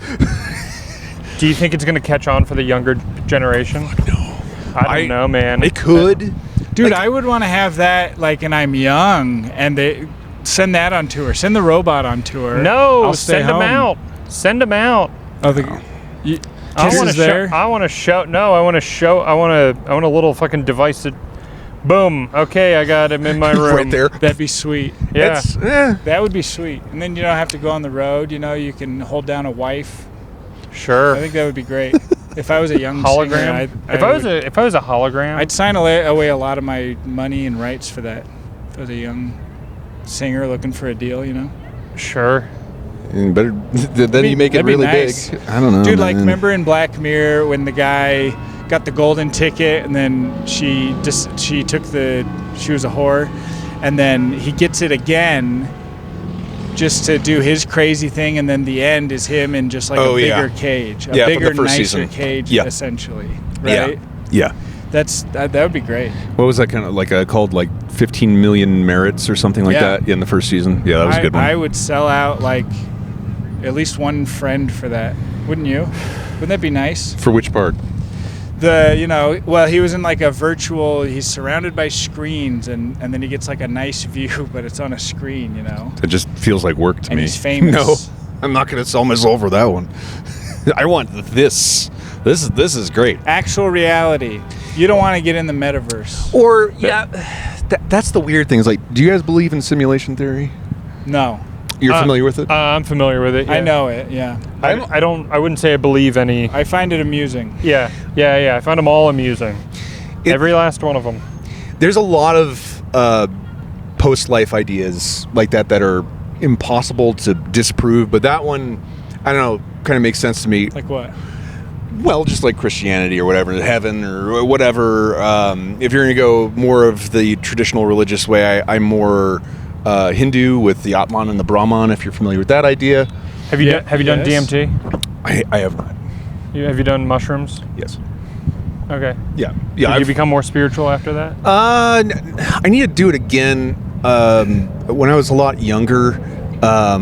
Do you think it's gonna catch on for the younger generation? No. I don't know, man. It could. Dude, Like- I would want to have that like and I'm young and they send that on tour. Send the robot on tour. No, I'll stay send them home. out. Send them out. Oh, the I Kiss want is to there. show. I want to show. No, I want to show. I want a little fucking device that. Boom. Okay, I got him in my room. Right there. That'd be sweet. Yeah. That would be sweet. And then you don't have to go on the road. You know, you can hold down a wife. Sure. I think that would be great. If I was a young Hologram. singer, If I was a hologram, I'd sign away a lot of my money and rights for that. If I was a young singer looking for a deal, you know. sure. And better then you make it That'd be really nice. big. I don't know, Dude, like man. remember in Black Mirror when the guy got the golden ticket and then she was a whore, and then he gets it again just to do his crazy thing, and then the end is him in just like Oh, a yeah. bigger cage, a Yeah, from the bigger, first nicer season. cage, Yeah. essentially. Yeah. Right? Yeah. That would be great. What was that kind of like called? Like 15 million merits or something like Yeah. that in the first season? Yeah, that was a good one. I would sell out like at least one friend for that. Wouldn't you? Wouldn't that be nice? For which part? He was in like a virtual, he's surrounded by screens and then he gets like a nice view, but it's on a screen, you know? It just feels like work to And me. he's famous. No, I'm not going to sell myself for that one. I want this. This is great. Actual reality. You don't want to get in the metaverse. Or that's the weird thing. Is like, do you guys believe in simulation theory? No. You're familiar with it? I'm familiar with it. Yeah. I know it, yeah. I wouldn't say I believe any. I find it amusing. Yeah. I find them all amusing. Every last one of them. There's a lot of post-life ideas like that are impossible to disprove, but that one, I don't know, kind of makes sense to me. Like what? Well, just like Christianity or whatever, heaven or whatever. If you're going to go more of the traditional religious way, I'm more Hindu with the Atman and the Brahman, if you're familiar with that idea. Have you done DMT? I have not. Have you done mushrooms? Yes. Okay. Yeah. Did you become more spiritual after that? I need to do it again. When I was a lot younger, I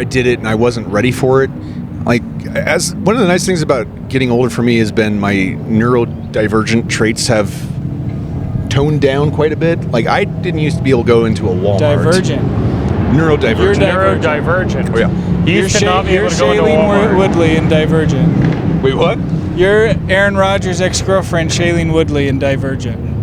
did it and I wasn't ready for it. Like, as one of the nice things about getting older for me has been my neurodivergent traits have toned down quite a bit. Like, I didn't used to be able to go into a Walmart. Divergent. Neurodivergent. You're Neurodivergent. Oh, yeah. You used to not be able to go into Shailene Walmart. Woodley in Divergent. Wait, what? You're Aaron Rodgers' ex-girlfriend Shailene Woodley in Divergent.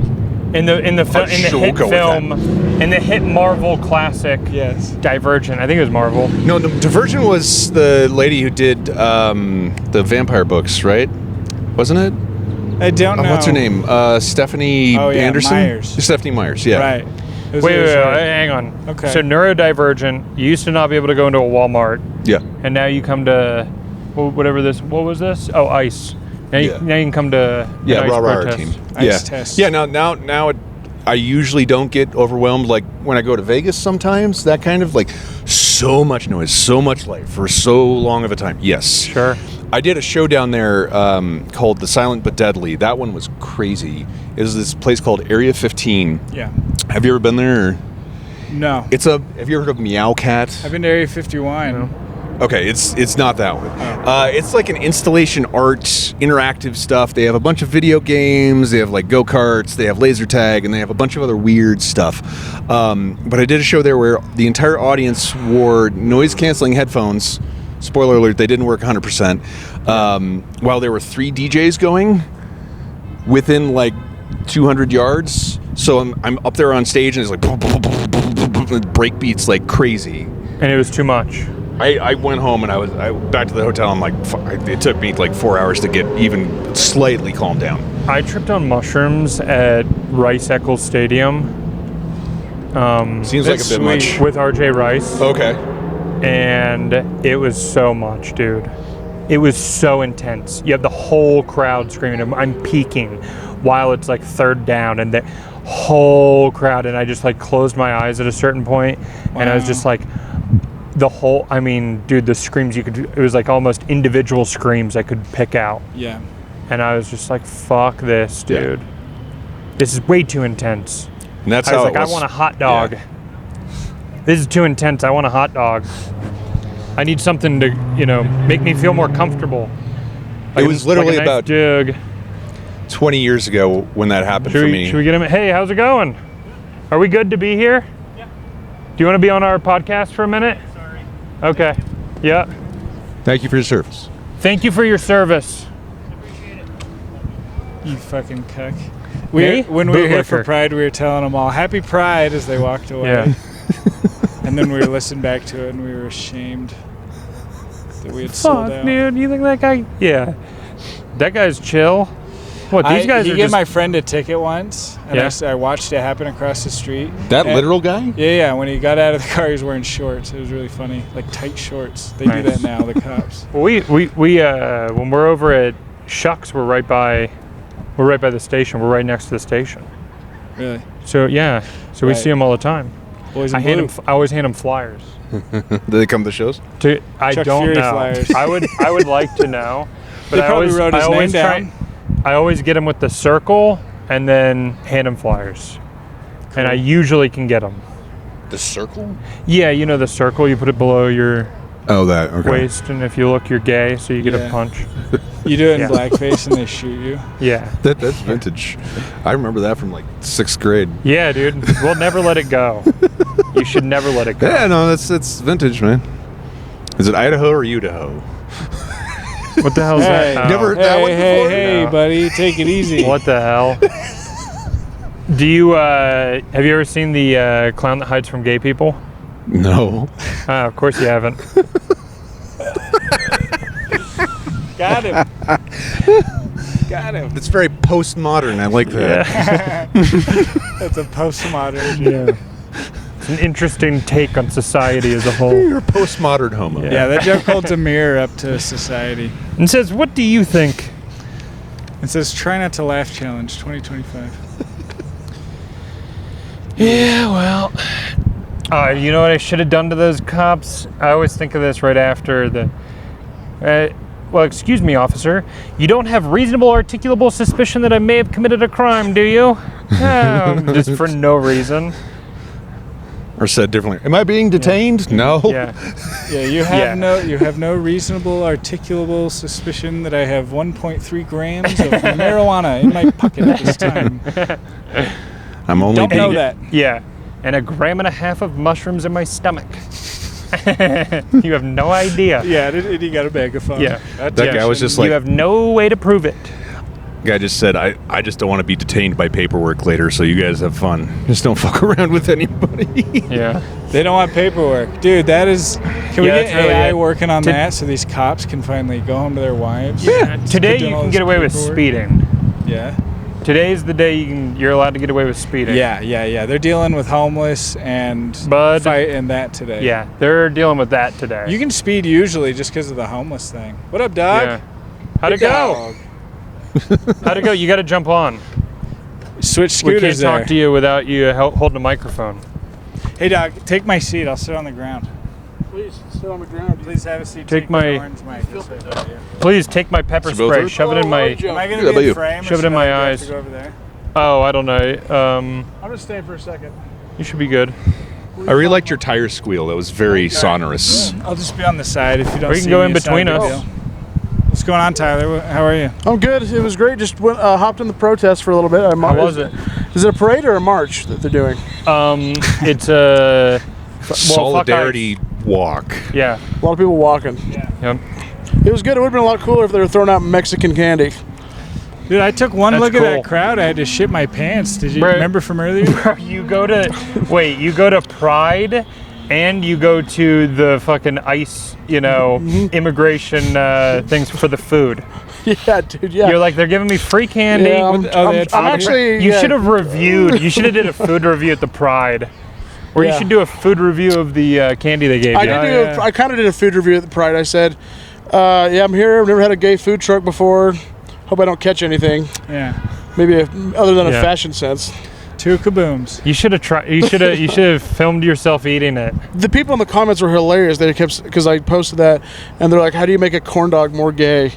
In the hit film, in the hit Marvel classic. Yes. Divergent. I think it was Marvel. No, Divergent was the lady who did the vampire books, right? Wasn't it? I don't know. What's her name? Stephanie Anderson? Myers. Stephanie Myers, yeah. Right. Wait, hang on. Okay. So neurodivergent, you used to not be able to go into a Walmart, Yeah. and now you come to whatever this. What was this? Oh, ICE. Now you can come to Yeah, an ICE rah protest. team. Ice Yeah. test. Yeah, now I usually don't get overwhelmed like when I go to Vegas sometimes, that kind of like so much noise, so much light for so long of a time. Yes. Sure. I did a show down there called The Silent But Deadly. That one was crazy. It was this place called Area 15. Yeah. Have you ever been there? Or? No. Have you ever heard of Meow Cat? I've been to Area 51. No. Okay, it's not that one. It's like an installation art, interactive stuff. They have a bunch of video games. They have like go-karts. They have laser tag, and they have a bunch of other weird stuff. But I did a show there where the entire audience wore noise-canceling headphones. Spoiler alert: they didn't work 100%. While there were 3 DJs going within like 200 yards. So I'm up there on stage, and it's like break beats like crazy. And it was too much. I went home and I back to the hotel. I'm like, it took me like 4 hours to get even slightly calmed down. I tripped on mushrooms at Rice-Eccles Stadium. Seems like a bit much. With RJ Rice. Okay. And it was so much, dude. It was so intense. You have the whole crowd screaming. I'm peaking while it's like third down, and the whole crowd. And I just like closed my eyes at a certain point, and I was just like, the screams it was like almost individual screams I could pick out. Yeah. And I was just like, fuck this, dude. Yeah. This is way too intense. And that's I was like, I want a hot dog. Yeah. This is too intense. I want a hot dog. I need something to, make me feel more comfortable. It was literally like a nice about 20 years ago when that happened for me. Should we get him? Hey, how's it going? Are we good to be here? Yeah. Do you want to be on our podcast for a minute? Sorry. Okay. Yeah. Thank you for your service. Thank you for your service. Appreciate it. You fucking cuck. Me? When we were here for Pride, we were telling them all Happy Pride as they walked away. Yeah. And then we were listening back to it and we were ashamed that we had sold out. Dude, you think that guy? Yeah. That guy's chill. What, these guys he are gave just... my friend a ticket once, and Yeah. I watched it happen across the street. That literal guy? Yeah. When he got out of the car, he was wearing shorts. It was really funny, like tight shorts. They do that now, the cops. Well, we when we're over at Shucks, we're right by the station. We're right next to the station. Really? So yeah, so we see him all the time. Boys in I blue. always hand him flyers. Do they come to shows? I Chuck don't Fury know. flyers. I would like to know. But They probably wrote his name down. I always get him with the circle and then hand him flyers. Cool. And I usually can get them. The circle? Yeah, the circle. You put it below your waist, and if you look, you're gay, so you get a punch. You do it in blackface and they shoot you. Yeah. That's vintage. I remember that from like 6th grade. Yeah, dude. We'll never let it go. You should never let it go. Yeah, no, that's vintage, man. Is it Idaho or Idaho? What the hell's Hey, that? Never heard that one before? Hey, No. buddy, take it easy. What the hell? Do you have you ever seen the clown that hides from gay people? No. Of course you haven't. Got him. Got him. It's very postmodern. I like that. That's a postmodern. Yeah. It's an interesting take on society as a whole. You're a postmodern homo. Yeah, that joke holds a mirror up to society. And says, "What do you think?" It says, "Try not to laugh challenge 2025." Yeah, well. You know what I should have done to those cops? I always think of this right after the. Well, excuse me, officer. You don't have reasonable, articulable suspicion that I may have committed a crime, do you? Just for no reason. Or said differently, am I being detained? No. Yeah. Yeah, you have no reasonable, articulable suspicion that I have 1.3 grams of marijuana in my pocket at this time. I'm only Don't know being that. Yeah. And 1.5 grams of mushrooms in my stomach. You have no idea. Yeah, you got a megaphone. Yeah. That guy was just like, You have no way to prove it. guy just said, I just don't want to be detained by paperwork later, so you guys have fun. Just don't fuck around with anybody. Yeah. They don't want paperwork. Dude, that is... Can we Yeah, get that's really AI it. working on that so these cops can finally go home to their wives? Yeah. Today doing you all can this get away with paperwork. speeding. Yeah. Today's the day you're allowed to get away with speeding. Yeah. They're dealing with homeless and Bud. fighting that today. Yeah, they're dealing with that today. You can speed usually just because of the homeless thing. What up, dog? Yeah. How'd it Good go? dog. How'd it go? You got to jump on. Switch We can't scooters there. talk to you without you holding a microphone. Hey, dog, take my seat. I'll sit on the ground. Please sit on the ground. Please have a seat. Take my- the orange mic. This way, right here. Please take my pepper So both spray, of- shove it in my. Am I going Yeah, to how about be you? in frame? or Shove it in should my I have eyes. to go over there? Oh, I don't know. I'm just staying for a second. You should be good. I really liked your tire squeal. That was very sonorous. I'll just be on the side if you don't Or you see can go me, in it's not a between big us. deal. What's going on, Tyler? How are you? I'm good. It was great. Just went, hopped in the protest for a little bit. How was it? Is it a parade or a march that they're doing? It's a Solidarity walk. Yeah. A lot of people walking. Yep. It was good. It would have been a lot cooler if they were throwing out Mexican candy. Dude, I took one That's look cool. at that crowd. I had to shit my pants. Did you Bro. remember from earlier? You go to Pride, and you go to the fucking ICE, immigration things for the food. Yeah, dude. Yeah. You're like, they're giving me free candy. Yeah, What the- oh, they had I'm food? actually. You yeah. should have reviewed. You should have did a food review at the Pride, or you Yeah. should do a food review of the candy they gave I you. did Oh, do. yeah. I kind of did a food review at the Pride. I said, "Yeah, I'm here. I've never had a gay food truck before. Hope I don't catch anything. Yeah. Maybe other than a Yeah. fashion sense." 2 kabooms. You should have tried. You should have filmed yourself eating it. The people in the comments were hilarious. They kept because I posted that, and they're like, "How do you make a corn dog more gay?"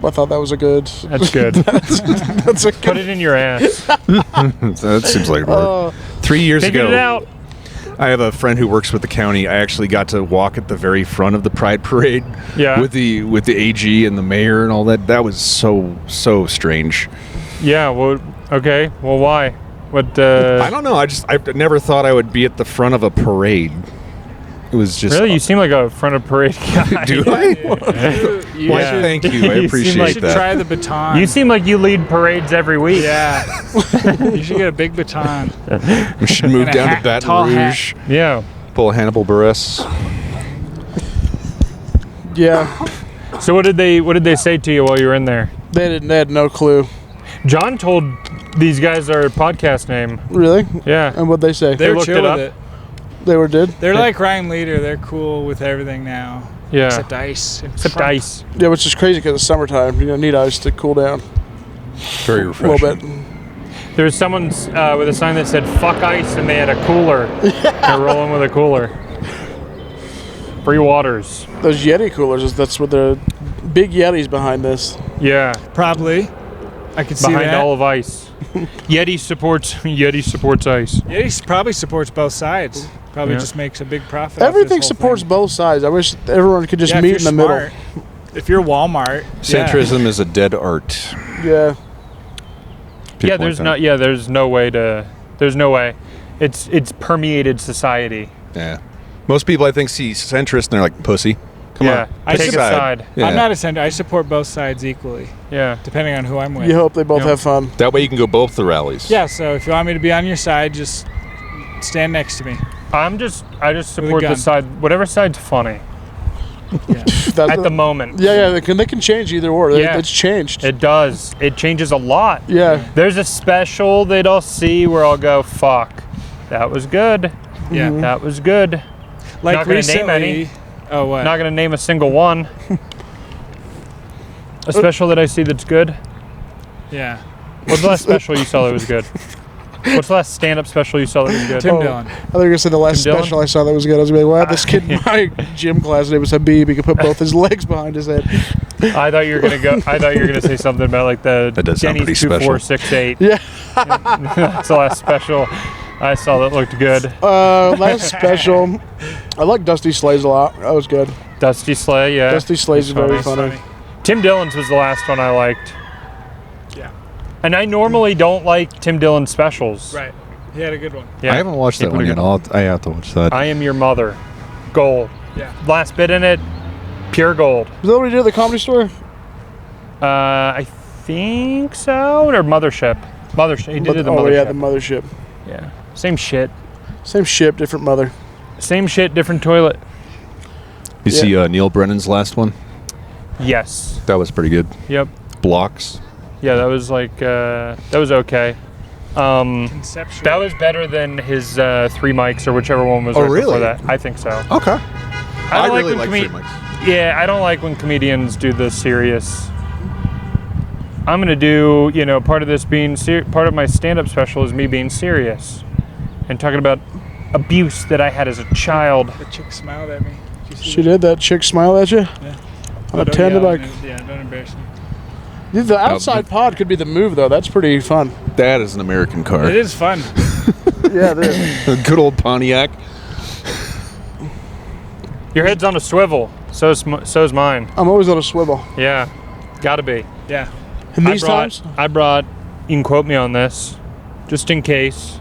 I thought that was a good. That's good. That's a Put good. it in your ass. That seems like hard. 3 years Figure ago, it out. I have a friend who works with the county. I actually got to walk at the very front of the Pride Parade Yeah. with the AG and the mayor and all that. That was so strange. Yeah. Well. Okay. Well, why? What? I don't know. I never thought I would be at the front of a parade. It was just Really? You seem like a front of parade guy. do I? You Why, should, thank you. I You seem appreciate you like should that. try the baton. You seem like you lead parades every week. Yeah. You should get a big baton. We should move And a down hat, to Baton tall hat. Rouge, Yeah. pull a Hannibal Buress. Yeah, So what did they say to you while you were in there? they had no clue. John told these guys our podcast name. Really? Yeah. And what'd they say? They're looked chill it with up. it. They were did. They're like Ryan Leader. They're cool with everything now. Yeah. Except ice. and Except Trump. ice. Yeah, which is crazy because it's summertime. You need ice to cool down Very a refreshing. little bit. There was someone with a sign that said "fuck ice" and they had a cooler. They're rolling with a cooler. Free waters. Those Yeti coolers. That's what the big Yetis behind this. Yeah. Probably. I could see Behind that. all of ice. Yeti supports ice. Yeti probably supports both sides. Probably Yeah. just makes a big profit. Everything off this whole supports thing. both sides. I wish everyone could just Yeah, if meet in you're the smart. If you're Walmart, Centrism is a dead art. middle. Yeah. People Yeah, like there's that. not. Yeah, there's no way to. There's no way. It's permeated society. Yeah. Most people I think see centrist and they're like pussy. yeah. on. Take a Pick side. Yeah. I'm not a center. I support both sides equally, Yeah. depending on who I'm with. You hope they both Yeah. have fun. That way you can go both the rallies. Yeah, so if you want me to be on your side, just stand next to me. I just support gun. the side, whatever side's funny Yeah. That's at the moment. Yeah, they can change either or. Yeah. It's changed. It does. It changes a lot. Yeah. There's a special that I'll see where I'll go, fuck, that was good. Yeah. That was good. Like Not gonna recently. name any. Oh, what? Not gonna name a single one. A special that I see that's good. Yeah. What's the last special you saw that was good? What's the last stand-up special you saw that was good? Tim Oh. Dillon. I thought you were going to say the last Tim Dillon? special I saw that was good. I was going to be like, well, this kid in my gym class name was Habib. He could put both his legs behind his head. I thought you were gonna say something about like the That does sound pretty Denny's special. 2468. Yeah. That's the last special I saw that looked good. Last special. I like Dusty Slays a lot. That was good. Dusty Slay, yeah. Dusty Slays is He's very funny. funny. Tim Dillon's was the last one I liked. Yeah. And I normally don't like Tim Dillon specials. Right. He had a good one. Yeah. I haven't watched He that put one a yet. good I have to watch that. I Am Your Mother. Gold. Yeah. Last bit in it, pure gold. Is that what he did at the Comedy Store? I think so. Or Mothership. Mothership. He did it at the Oh, Mothership. yeah, the Mothership. Yeah. Same shit. Same ship, different mother. Same shit, different toilet. You see Neil Brennan's last one? Yes. That was pretty good. Yep. Blocks. Yeah, that was like, that was okay. Conceptual. That was better than his 3 mics or whichever one was Oh, right before really? that. I think so. Okay. I don't really when like Three Mics. Yeah, I don't like when comedians do the serious. I'm gonna do, part of this being part of my stand-up special is me being serious and talking about abuse that I had as a child. The chick smiled at me. Did you see She did that chick smile at you? Yeah. On a Don't 10 yell like. and- Yeah, don't embarrass me. The outside pod could be the move, though. That's pretty fun. That is an American car. It is fun. Yeah, it is. A good old Pontiac. Your head's on a swivel. So's mine. I'm always on a swivel. Yeah, gotta be. Yeah. In these times? I brought. You can quote me on this, just in case.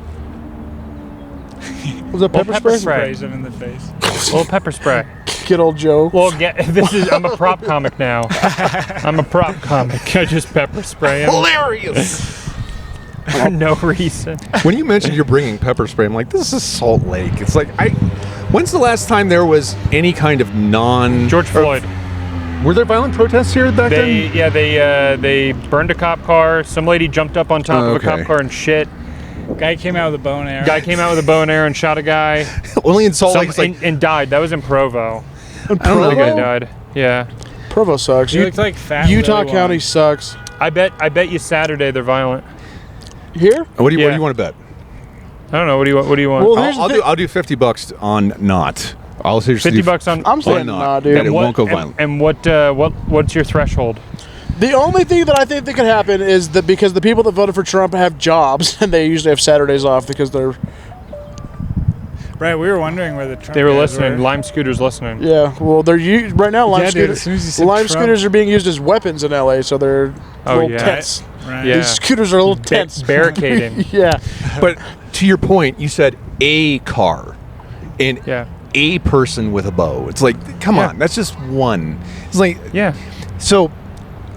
Was that pepper, pepper spray? spray. Sprays him in the face. A little pepper spray. Good old Joe. Well, I'm a prop comic now. I'm a prop comic. I just pepper spray him Hilarious. for no reason. When you mentioned you're bringing pepper spray, I'm like, this is Salt Lake. It's like, when's the last time there was any kind of George Floyd. Were there violent protests here back then? They burned a cop car. Some lady jumped up on top of a Okay. cop car and shit. Guy came out with a bow and arrow. Guy came out with a bow and arrow and shot a guy. Only in Salt Lake. It's like, and died. That was in Provo. I don't know. The guy died. Yeah. Provo sucks. He looked like fat. Utah Willy County Wonka. sucks. I bet you Saturday they're violent. Here? What do you Yeah. want to bet? I don't know. What do you want? Well, here's the thing. I'll do $50 on not. I'll seriously do $50 on. I'm saying not. nah, dude. That it won't go violent. And what's your threshold? The only thing that I think that could happen is that because the people that voted for Trump have jobs and they usually have Saturdays off because they're Right, we were wondering where the Trump They were guys listening. Lime Scooter's listening. right now lime Yeah, dude, scooters as soon as you said lime Trump- scooters are being used as weapons in LA, so they're Oh, little yeah. tense. Right. Yeah. These scooters are a little tense. Barricading. Yeah. But to your point, you said a car and Yeah. a person with a bow. It's like, come Yeah. on, that's just one. It's like, Yeah. so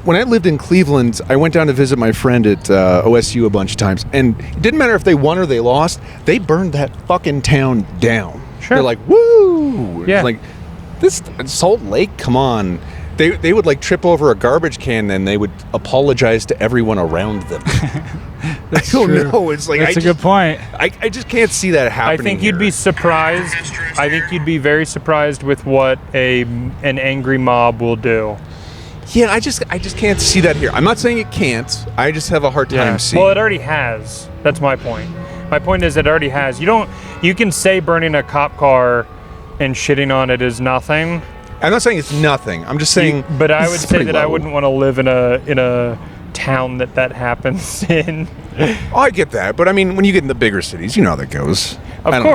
when I lived in Cleveland, I went down to visit my friend at OSU a bunch of times, and it didn't matter if they won or they lost. They burned that fucking town down. Sure. They're like, woo! Yeah. It's like, this Salt Lake, come on. They would like trip over a garbage can and they would apologize to everyone around them. I don't know. It's like That's a good point. I just can't see that I happening. think you'd here. be surprised. I think you'd be very surprised with what an angry mob will do. Yeah, I just can't see that here. I'm not saying it can't. I just have a hard time seeing. Well, it already has. That's my point. My point is it already has. You can say burning a cop car and shitting on it is nothing. I'm not saying it's nothing. I'm just saying. But I would it's say pretty that I low. wouldn't want to live in a town that happens in. Oh, I get that, but I mean, when you get in the bigger cities, you know how that goes. I don't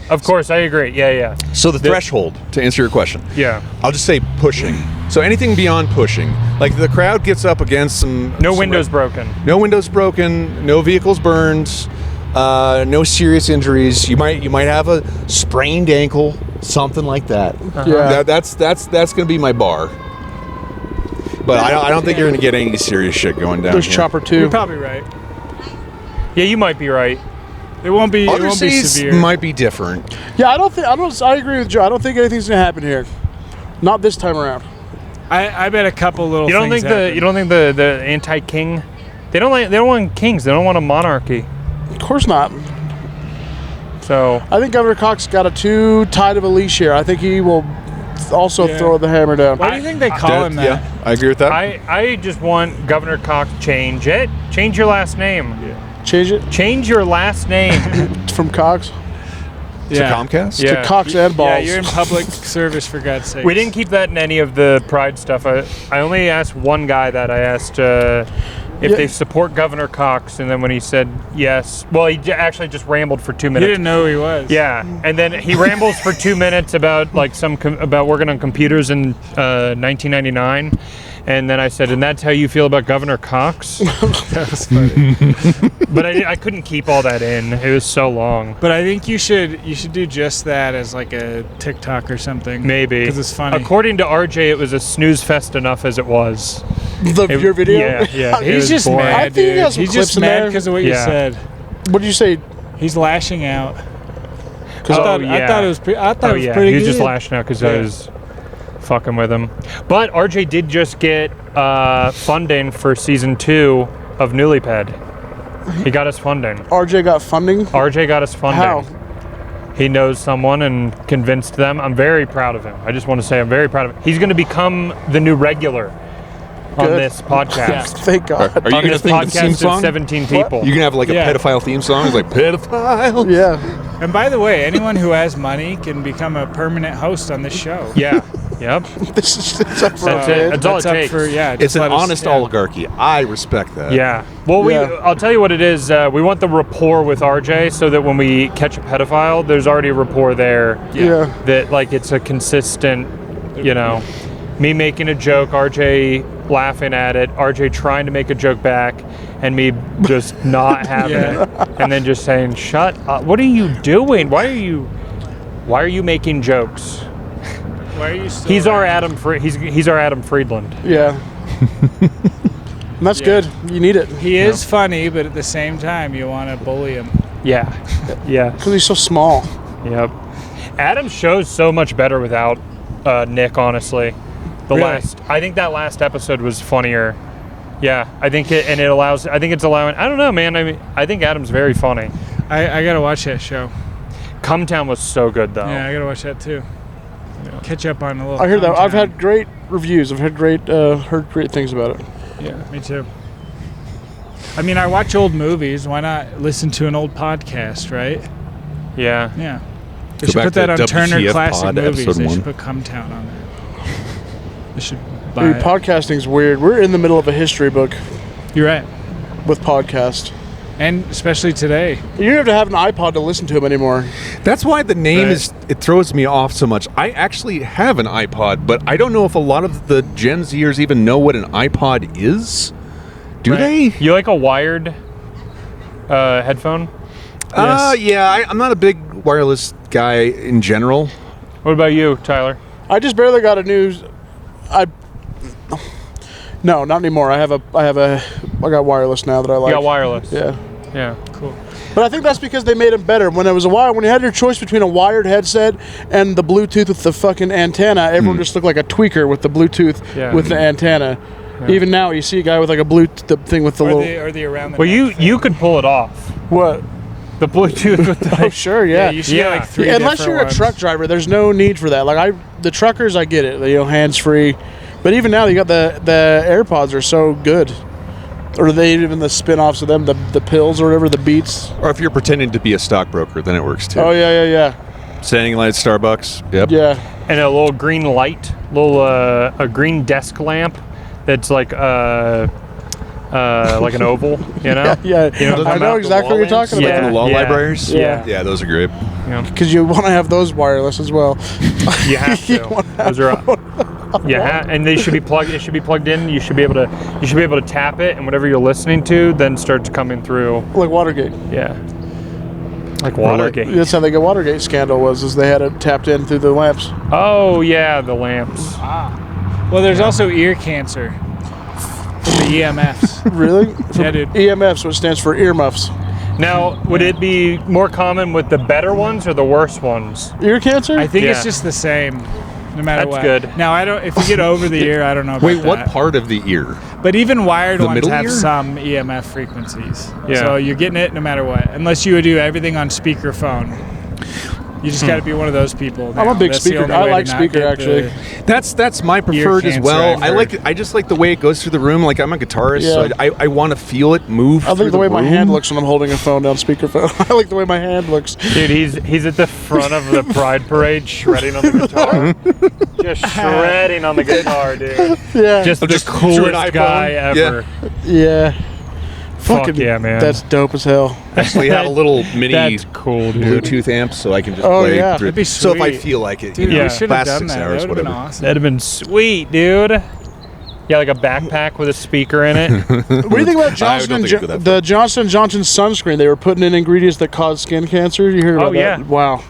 Of course, I agree. Yeah. know. So the threshold, to answer your question, Yeah. I'll just say pushing. So anything beyond pushing, like the crowd gets up against some. No some windows broken. No windows broken. No vehicles burned. No serious injuries. You might have a sprained ankle. something like that. Yeah. That's going to be my bar. But I don't think you're going to get any serious shit going down There's here. Chopper 2. You're probably right. Yeah, you might be right. It won't be. Other it won't be cities severe. might be different. Yeah, I agree with Joe. I don't think anything's gonna happen here. Not this time around. I bet a couple little. You don't things think the anti-king? They don't want kings. They don't want a monarchy. Of course not. So I think Governor Cox got a too tight of a leash here. I think he will also Yeah. throw the hammer down. Why do you think they call him that? Yeah, I agree with that. I just want Governor Cox change it. Change your last name. Change it Change your last name. from Cox to Comcast? Yeah. to Cox and balls. Yeah, you're in public service for God's sake. We didn't keep that in any of the Pride stuff. I only asked one guy that. I asked if they support Governor Cox, and then when he said yes, well, he actually just rambled for 2 You minutes. didn't know who he was. Yeah, and then he rambles for 2 minutes about like about working on computers in 1999, and then I said, "And that's how you feel about Governor Cox?" That was funny. But I couldn't keep all that in. It was so long. But I think you should do just that as like a TikTok or something. Maybe because it's funny. According to RJ, it was a snooze fest enough as it was. Your video? Yeah. it He's was just boring. mad, I think he dude. has some He's clips just in mad there. because of what you Yeah. said. What did you say? He's lashing out. Oh, I thought yeah. it was pretty. I thought Oh it was yeah, pretty he was good. just lashing out because I Yeah. was fucking with him. But RJ did just get funding for season 2 of Newlyped. He got us funding. RJ got funding. RJ got us funding. How? He knows someone and convinced them. I'm very proud of him. I just want to say I'm very proud of him. He's going to become the new regular on Good. this podcast. Thank God. Are you On going to this sing the theme podcast of song? 17 people. You can have like a Yeah. pedophile theme song. It's like pedophile. Yeah. And by the way, anyone who has money can become a permanent host on this show. Yeah. Yep. This is it's up for That's a it. bid. That's all That's it up takes. for It's just an let us- honest yeah. oligarchy. I respect that. Yeah. Well, Yeah. I'll tell you what it is. We want the rapport with RJ so that when we catch a pedophile, there's already a rapport there. Yeah. That like it's a consistent, me making a joke, RJ laughing at it, RJ trying to make a joke back, and me just not having Yeah. it, and then just saying, "Shut up! What are you doing? Why are you making jokes?" Why are you still He's our around? he's our Adam Friedland. Yeah. And that's good. You need it. He is funny, but at the same time, you want to bully him. Yeah. Yeah. Because he's so small. Yep. Adam's show's so much better without Nick, honestly. Really? I think that last episode was funnier. Yeah, I think I think it's allowing, I don't know, man. I think Adam's very funny. I gotta watch that show. Cumtown was so good, though. Yeah, I gotta watch that too. Catch up on a little. I heard that. I've content. had great reviews. I've heard great things about it. Yeah, me too. I mean, I watch old movies. Why not listen to an old podcast, right? Yeah. Yeah. They Go should back put that to on Turner WTF Classic Pod, Movies. episode They should 1. put Cumtown on there. They should buy Dude, it. podcasting's weird. We're in the middle of a history book You're right. with podcast. And especially today. You don't have to have an iPod to listen to them anymore. That's why the name Right. it throws me off so much. I actually have an iPod, but I don't know if a lot of the Gen Zers even know what an iPod is. Do Right. they? You like a wired headphone? Yeah, I'm not a big wireless guy in general. What about you, Tyler? I just barely got a new. No, not anymore. I got wireless now that I like. You got wireless. Yeah. Yeah. Cool. But I think that's because they made them better. When you had your choice between a wired headset and the Bluetooth with the fucking antenna, everyone just looked like a tweaker with the Bluetooth Yeah. with the antenna. Yeah. Even now, you see a guy with like the thing with the Or little the around the Well, neck thing. you could pull it off. what? The Bluetooth with the Oh, sure, Yeah, yeah. you should Yeah. get like 3 Yeah, unless different you're a ones. truck driver, there's no need for that. Like the truckers, I get it. Hands free. But even now, you got the AirPods are so good. Or they even the spin-offs of them, the pills or whatever, the Beats. Or if you're pretending to be a stockbroker, then it works too. Oh yeah. Standing in line at Starbucks. Yep. Yeah. and a little green light, a green desk lamp that's like an oval, you know? Yeah. You know, I know exactly what you're talking Yeah. Like in the law yeah, libraries. yeah. Yeah, those are great. Because you want to have those wireless as well. You have to. Those are. And they should be plugged. It should be plugged in. You should be able to tap it, and whatever you're listening to, then start to come in through. Like Watergate. Yeah. Like Watergate. That's how the Watergate scandal was, is they had it tapped in through the lamps. Oh yeah, the lamps. Well, there's also ear cancer from the EMFs. Really? Yeah, dude. EMFs, which stands for earmuffs. Now, would it be more common with the better ones or the worse ones? Ear cancer? I think Yeah. it's just the same, no matter That's what. good. Now, I don't. If you get over the ear, I don't know about Wait, what that. part of the ear? But even wired The ones middle have ear? some EMF frequencies. Yeah. So you're getting it no matter what, unless you would do everything on speakerphone. You just got to be one of those people. I'm a now. big That's the speaker. only I way like to not speaker, get actually. That's my preferred as cancer, well. I've I just like the way it goes through the room. Like I'm a guitarist, Yeah. so I want to feel it move. I through like the way my room. hand looks when I'm holding a phone down speakerphone. I like the way my hand looks. Dude, he's at the front of the Pride Parade shredding on the guitar. Just shredding on the guitar, dude. Yeah. Just the just through an coolest iPhone? guy ever. yeah. Fuck yeah, man. That's dope as hell. Actually have a little mini That's cool, dude. Bluetooth amp, so I can just Oh, play yeah. through. That'd be So if I sweet. feel like it, Dude, Yeah. we should have last done 6 that. hours, That would have been whatever. awesome. That'd have been sweet, dude. Yeah, like a backpack with a speaker in it. What do you think about Johnson don't and think it'd go that the Johnson & Johnson sunscreen? They were putting in ingredients that cause skin cancer. You heard about Oh, yeah. that? Wow.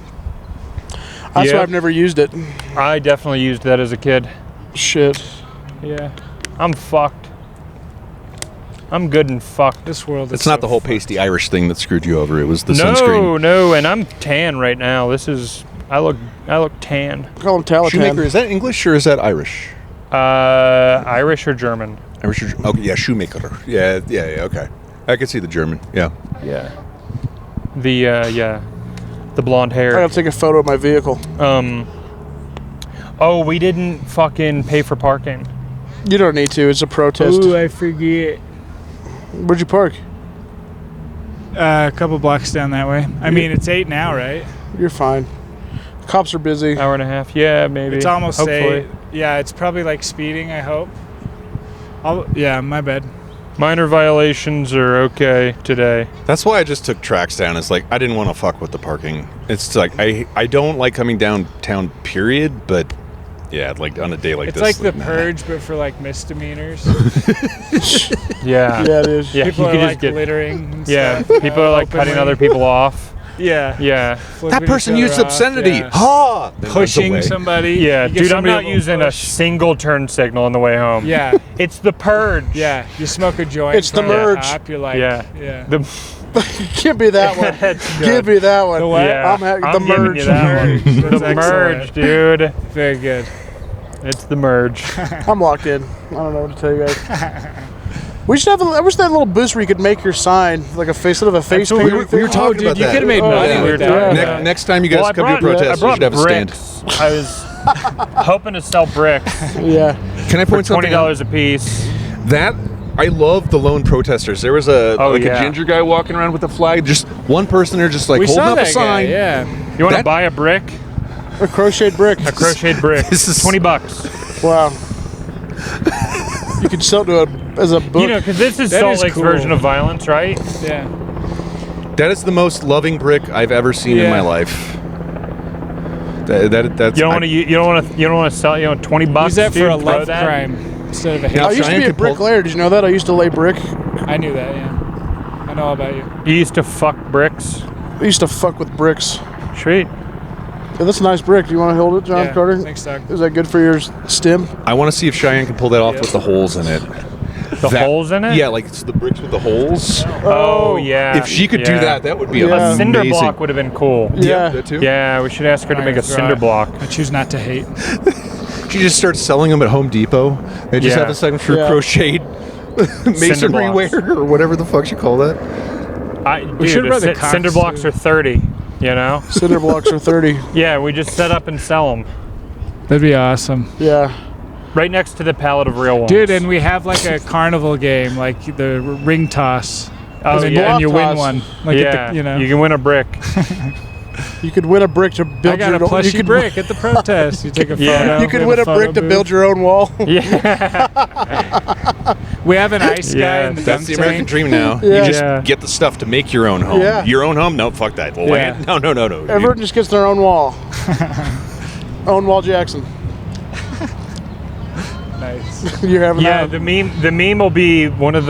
That's Yep. why I've never used it. I definitely used that as a kid. Shit. Yeah. I'm fucked. I'm good and fucked. This world is It's not so the whole fucked. pasty Irish thing that screwed you over. It was the No, sunscreen. no, and I'm tan right now. I look tan. Call them Talatan. Shoemaker, is that English or is that Irish? Irish or German? Irish or, okay, yeah, shoemaker. Yeah, okay. I could see the German. Yeah. Yeah. The blonde I hair. gotta take a photo of my vehicle. Oh, we didn't fucking pay for parking. You don't need to. It's a protest. Ooh, I forget. Where'd you park? A couple blocks down that way. I mean, it's 8 now, right? You're fine. Cops are busy. Hour and a half. Yeah, maybe. It's almost Hopefully. 8. Yeah, it's probably like speeding, I hope. Yeah, my bad. Minor violations are okay today. That's why I just took tracks down. It's like I didn't want to fuck with the parking. It's like I don't like coming downtown, period, but yeah, like on a day like It's this. like the nah. purge, but for like misdemeanors. Yeah. Yeah, it is. Yeah, People you are could like just get. littering. And Yeah, stuff, people are like cutting openly. other people off. Yeah. Yeah. Flipping That person each used other off, obscenity. yeah. Ha! Then runs Pushing away. somebody. Yeah, You give dude, I'm somebody not little using a push. single turn signal on the way home. Yeah. It's the purge. Yeah. You smoke a joint. It's the from the merge. top, you're like, Yeah. Yeah. The, Give me that one. That's Give good. me that one. The what? Yeah, the giving merge. you that one. That's The merge, excellent. dude. Very good. It's the merge. I'm locked in. I don't know what to tell you guys. We should have. I wish that little boost where you could make your sign like a face, instead of a face what painting we thing. were talking dude, about you that. could have made Oh, money yeah. with Yeah. that. Yeah. Next time you guys Well, come to a protest, I you brought should have a stand. bricks. I was hoping to sell bricks Yeah. Can I for point something out? $20 a piece. That I love the lone protesters. There was a Oh, a yeah. ginger guy walking around with a flag. Just one person there, just like We holding saw up that a sign. guy. Yeah. You want to That- buy a brick? A crocheted brick. A crocheted brick. This is- $20. Wow. You could sell it to as a book. You know, because this is That Salt is Lake's cool. version of violence, right? Yeah. That is the most loving brick I've ever seen in Yeah. my life. That's You don't want to. You don't want to sell. $20. Use that for dude, a throw love that. crime instead of a hate. Now, I used to Cheyenne be a could pull- bricklayer. Did you know that? I used to lay brick. I knew that. Yeah. I know all about you. You used to fuck bricks. I used to fuck with bricks. Sweet. Yeah, that's a nice brick. Do you want to hold it, John Yeah. Carter? Thanks, Doug. Is that good for your stem? I want to see if Cheyenne can pull that off with the holes in it. The holes in it. Yeah, like it's the bricks with the holes. Oh yeah. If she could do Yeah. that would be Yeah. A cinder amazing. block would have been cool. Yeah. that too. Yeah, we should ask her to make a Throw cinder it. block. I choose not to hate. She just starts selling them at Home Depot. They just Yeah. have a second for Yeah. crocheted masonry blocks. ware or whatever the fuck you call that. We should the run the cocks, cinder blocks too. are 30. You know. Cinder blocks are 30. Yeah, we just set up and sell them That'd be awesome. Yeah. right next to the pallet of real ones. Dude, and we have like a carnival game, like the ring toss. oh and, yeah, and you win toss. one. Like yeah. at the, you know. You can win a brick. You could win a brick to build I got your a own. plushie You could, brick at the protest. You take a Yeah. photo. you could we win have a brick to photo build booth. your own wall. Yeah. We have an ice guy Yeah, in the That's dunk the American tank. dream now. Yeah. You just Yeah. get the stuff to make your own home. Yeah. Your own home? No, fuck that. Well, Yeah. land? No. Everyone just gets their own wall. Own wall Jackson. Nice. You're having Yeah, that. the meme will be one of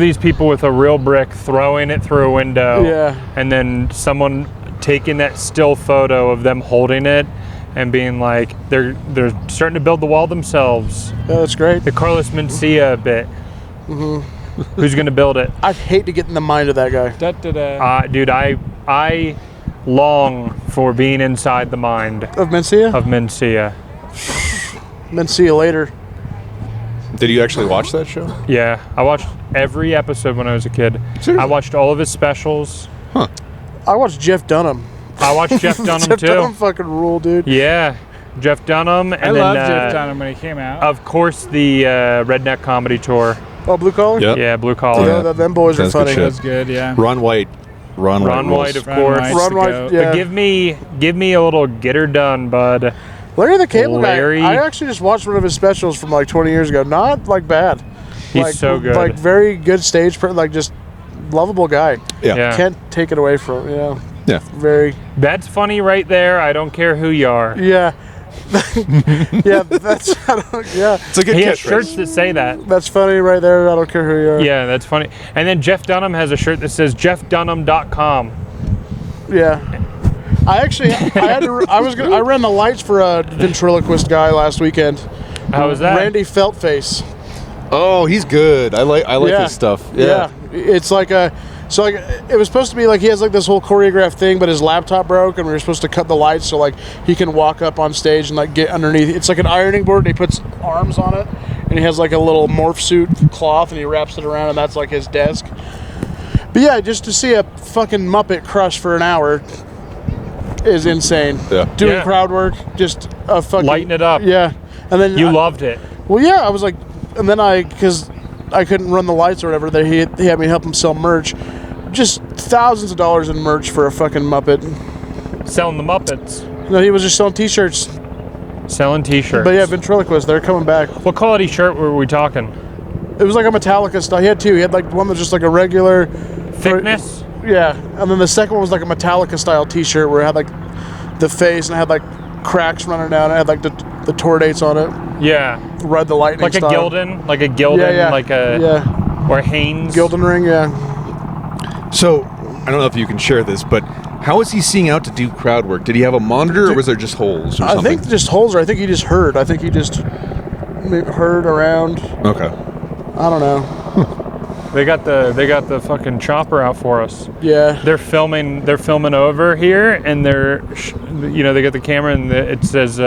these people with a real brick throwing it through a window. Yeah. And then someone taking that still photo of them holding it and being like, they're starting to build the wall themselves. Yeah, that's great. The Carlos Mencia bit. Who's going to build it? I'd hate to get in the mind of that guy. Dude, I long for being inside the mind Of Mencia? of Mencia. See you later. Did you actually watch that show? Yeah, I watched every episode when I was a kid. Seriously? I watched all of his specials. I watched Jeff Dunham. I watched Jeff Dunham Jeff too. Dunham fucking rule, dude. Yeah, Jeff Dunham. And I then, loved Jeff Dunham when he came out. Of course, the Redneck Comedy Tour. Oh, Blue Collar? Yep. Yeah, Blue Collar. Yeah, them boys are That's good funny. shit. That was good, yeah. Ron White. Ron Ron White White, rules. of Ron course. White's Ron the White, goat. yeah. But give me a little get her done, bud. Larry the Cable Larry. Guy. I actually just watched one of his specials from like 20 years ago. Not like bad. He's like, so good. Like very good stage, like just lovable guy. Yeah. Can't take it away from him. Yeah. Yeah. Very. That's funny right there. I don't care who you are. Yeah. Yeah. That's. Yeah. It's a good He has catchphrase. shirts that say that. That's funny right there. I don't care who you are. Yeah, that's funny. And then Jeff Dunham has a shirt that says jeffdunham.com. Yeah. I ran the lights for a ventriloquist guy last weekend. How was that? Randy Feltface. Oh, he's good. I like his stuff. Yeah. It's like it was supposed to be like he has like this whole choreographed thing, but his laptop broke, and we were supposed to cut the lights so like he can walk up on stage and like get underneath. It's like an ironing board, and he puts arms on it, and he has like a little morph suit cloth, and he wraps it around, and that's like his desk. But yeah, just to see a fucking Muppet crush for an hour is insane. Yeah. Doing Yeah. crowd work, just a fucking Lighting it up. Yeah, and then You loved it. well, yeah, I was like, and then because I couldn't run the lights or whatever, he had me help him sell merch. Just thousands of dollars in merch for a fucking Muppet. Selling the Muppets. No, he was just selling T-shirts. Selling t-shirts. But yeah, ventriloquist, they're coming back. What quality shirt were we talking? It was like a Metallica style. He had two. He had like one that was just like a regular Thickness? Yeah, and then the second one was like a Metallica style T-shirt where it had like the face and it had like cracks running down. It had like the tour dates on it. Yeah. Ride the lightning Like style. a Gildan? Like a Gildan? Yeah. Like a... Yeah. Or Hanes? Gildan ring, yeah. So, I don't know if you can share this, but how is he seeing out to do crowd work? Did he have a monitor, or was there just holes or I something? think just holes, or I think he just heard. I think he just heard around. Okay. I don't know. They got the fucking chopper out for us. Yeah. They're filming over here, and they got the camera, and it says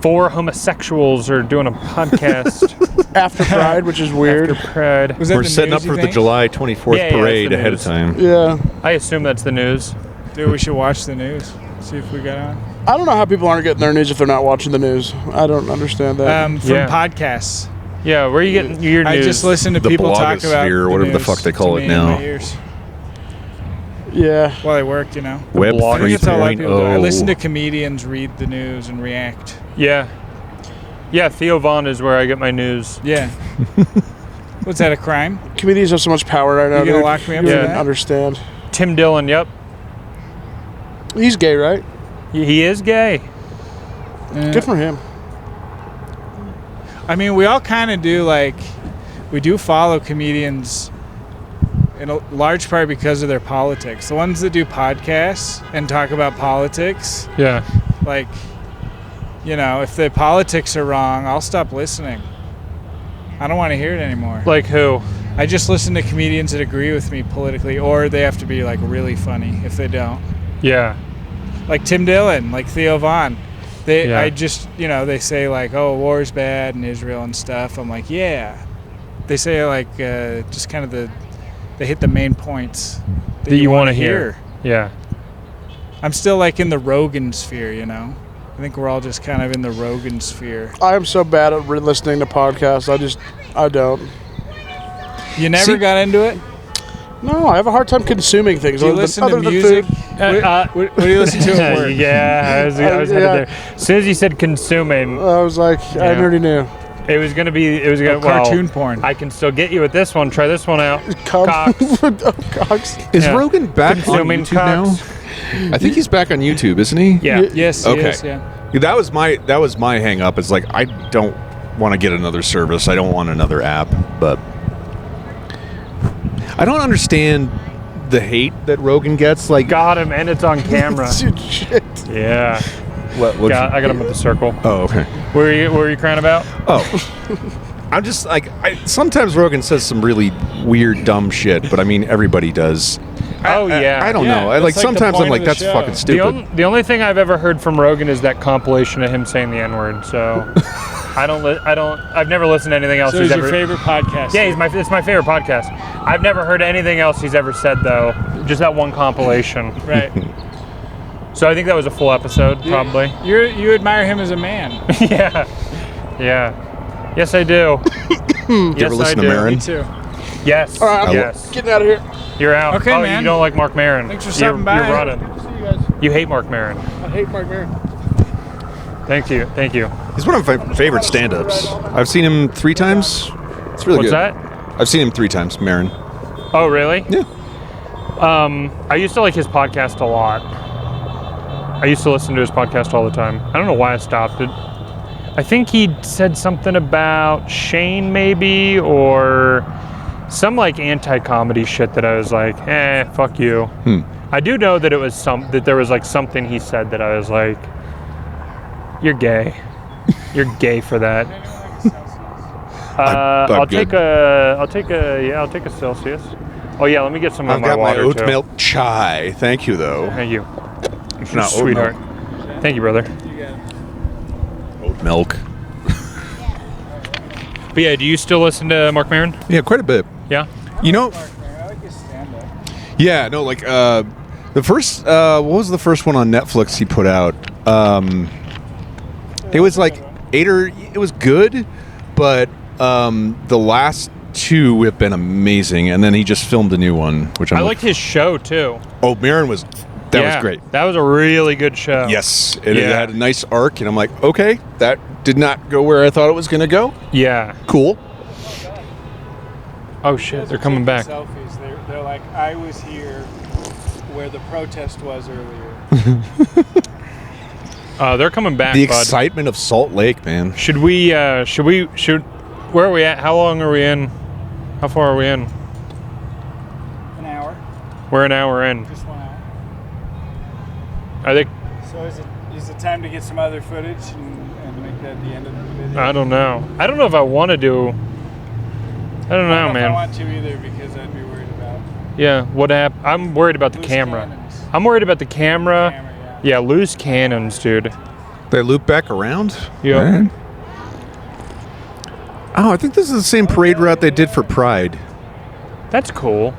4 homosexuals are doing a podcast. After Pride, which is weird. After Pride. Was that We're the setting news, up you for the think? July 24th Yeah, that's parade the ahead of news. time. Yeah. I assume that's the news. Dude, we should watch the news. See if we got on. I don't know how people aren't getting their news if they're not watching the news. I don't understand that. From Yeah. podcasts. Yeah, where are you getting your news? I just listen to The people talk about blogosphere, the whatever the news fuck they call to it me in now. my ears yeah. while I work, you know. Web blog. I think that's how a lot of people do. I listen to 3.0. comedians read the news and react. Yeah. Yeah, Theo Vaughn is where I get my news. Yeah. What's that, a crime? Comedians have so much power right now. You gonna dude. lock me up You for don't that? understand. Tim Dillon, yep. He's gay, right? He is gay. Good for him. I mean, we all kind of do, like, we do follow comedians in a large part because of their politics. The ones that do podcasts and talk about politics, Yeah. like, you know, if the politics are wrong, I'll stop listening. I don't want to hear it anymore. Like who? I just listen to comedians that agree with me politically, or they have to be, like, really funny if they don't. Yeah. Like Tim Dillon, like Theo Vaughn. Yeah. I just, you know, they say, like, oh, war's bad in Israel and stuff. I'm like, yeah. They say, like, just kind of they hit the main points That you want want to hear. Yeah. I'm still, like, in the Rogan sphere, you know? I think we're all just kind of in the Rogan sphere. I am so bad at listening to podcasts. I don't. You never got into it? No, I have a hard time consuming things. Do you other listen than, to other than music? food. What do you listen to at work? Yeah, I was headed Yeah. there. As soon as you said consuming, I was like, I Yeah. already knew. it was gonna well, Cartoon porn. I can still get you with this one. Try this one out. Cox. Cox. Cox. Is Yeah. Rogan back on Consuming YouTube now? cocks. I think he's back on YouTube, isn't he? Yeah. Yes, Okay. yes, yeah. That was my hang up. It's like I don't want to get another service. I don't want another app, but I don't understand the hate that Rogan gets. Like, Got him, and it's on camera. Dude, shit. Yeah. what? I got him with the circle. Oh, okay. What were you crying about? Oh, I'm just like, sometimes Rogan says some really weird, dumb shit, but I mean, everybody does. Yeah. I don't Yeah, know. I like that's like the sometimes I'm point like, of the that's show. fucking stupid. The only thing I've ever heard from Rogan is that compilation of him saying the N-word. So I've never listened to anything else So he's it's ever. your favorite podcast? Yeah, it's my favorite podcast. I've never heard anything else he's ever said though. Just that one compilation. Right. So I think that was a full episode, probably. You admire him as a man. Yeah. Yes, I do. You ever listen to Marin? Me too. Yes. All right, I'm Yes. getting out of here. You're out. Okay, oh, man. you don't like Mark Maron. Thanks for stopping by. You're running. See you guys. You hate Mark Maron. I hate Mark Maron. Thank you. He's one of my favorite stand-ups. I've seen him 3 times. It's really What's good. that? I've seen him 3 times, Marin. Oh, really? Yeah. I used to like his podcast a lot. I used to listen to his podcast all the time. I don't know why I stopped it. I think he said something about Shane maybe, or some like anti-comedy shit that I was like, fuck you. I do know that it was that there was like something he said that I was like, you're gay. You're gay for that. I'm I'll good. take a Celsius. Oh yeah, let me get some of I've my got my water oat too. milk chai. Thank you, though. Thank you. It's not oat Sweetheart. milk. Thank you, brother. Oat milk. But yeah, do you still listen to Mark Maron? Yeah, quite a bit. Yeah. You know, I like his stand-up. yeah, no, like the first, what was the first one on Netflix he put out? It was like it was good, but the last 2 have been amazing, and then he just filmed a new one, which I liked his show too. Oh, Marin was Yeah, was great. That was a really good show. Yes, it Yeah. had a nice arc, and I'm like, okay, that did not go where I thought it was going to go. Yeah. Cool. Oh shit, they're coming back. Selfies. They're like, I was here where the protest was earlier. They're coming back, The bud. excitement of Salt Lake, man. Should where are we at? How long are we in? How far are we in? An hour. We're an hour in. Just 1 hour. Are they? So is it time to get some other footage and make that the end of the video? I don't know. I don't know if I want to do. I don't know, I don't know if man. I want to either because I'd be worried about Yeah, what happened? I'm worried about the loose camera. cannons. I'm worried about the camera. Camera, Yeah, loose cannons, dude. They loop back around? Yeah. Alright. Oh, I think this is the same parade route they did for Pride. That's cool.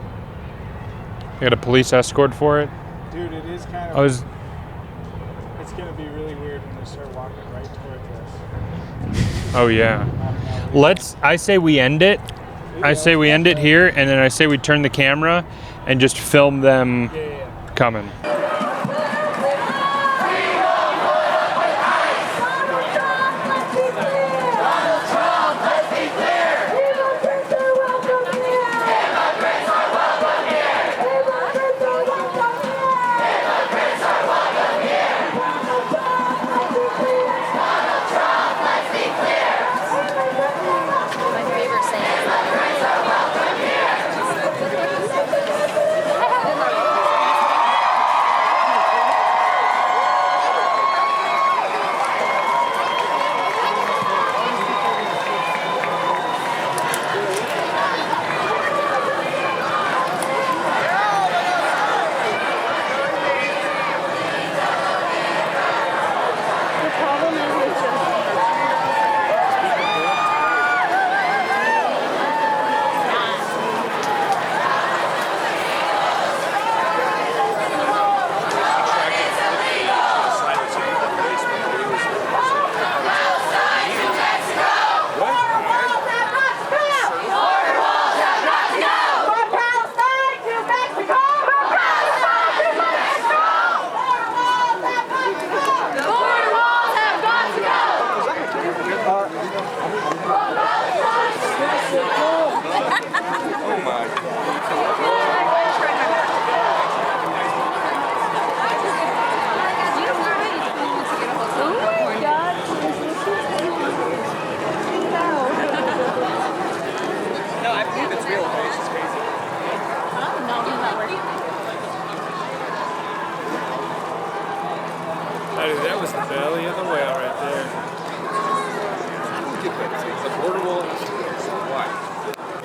You got a police escort for it? Dude, it is kind of. I was. It's gonna be really weird when they start walking right towards us. Oh yeah. I say we end it. I say we end it here, and then I say we turn the camera and just film them coming. My favorite saying is that. Belly of the whale.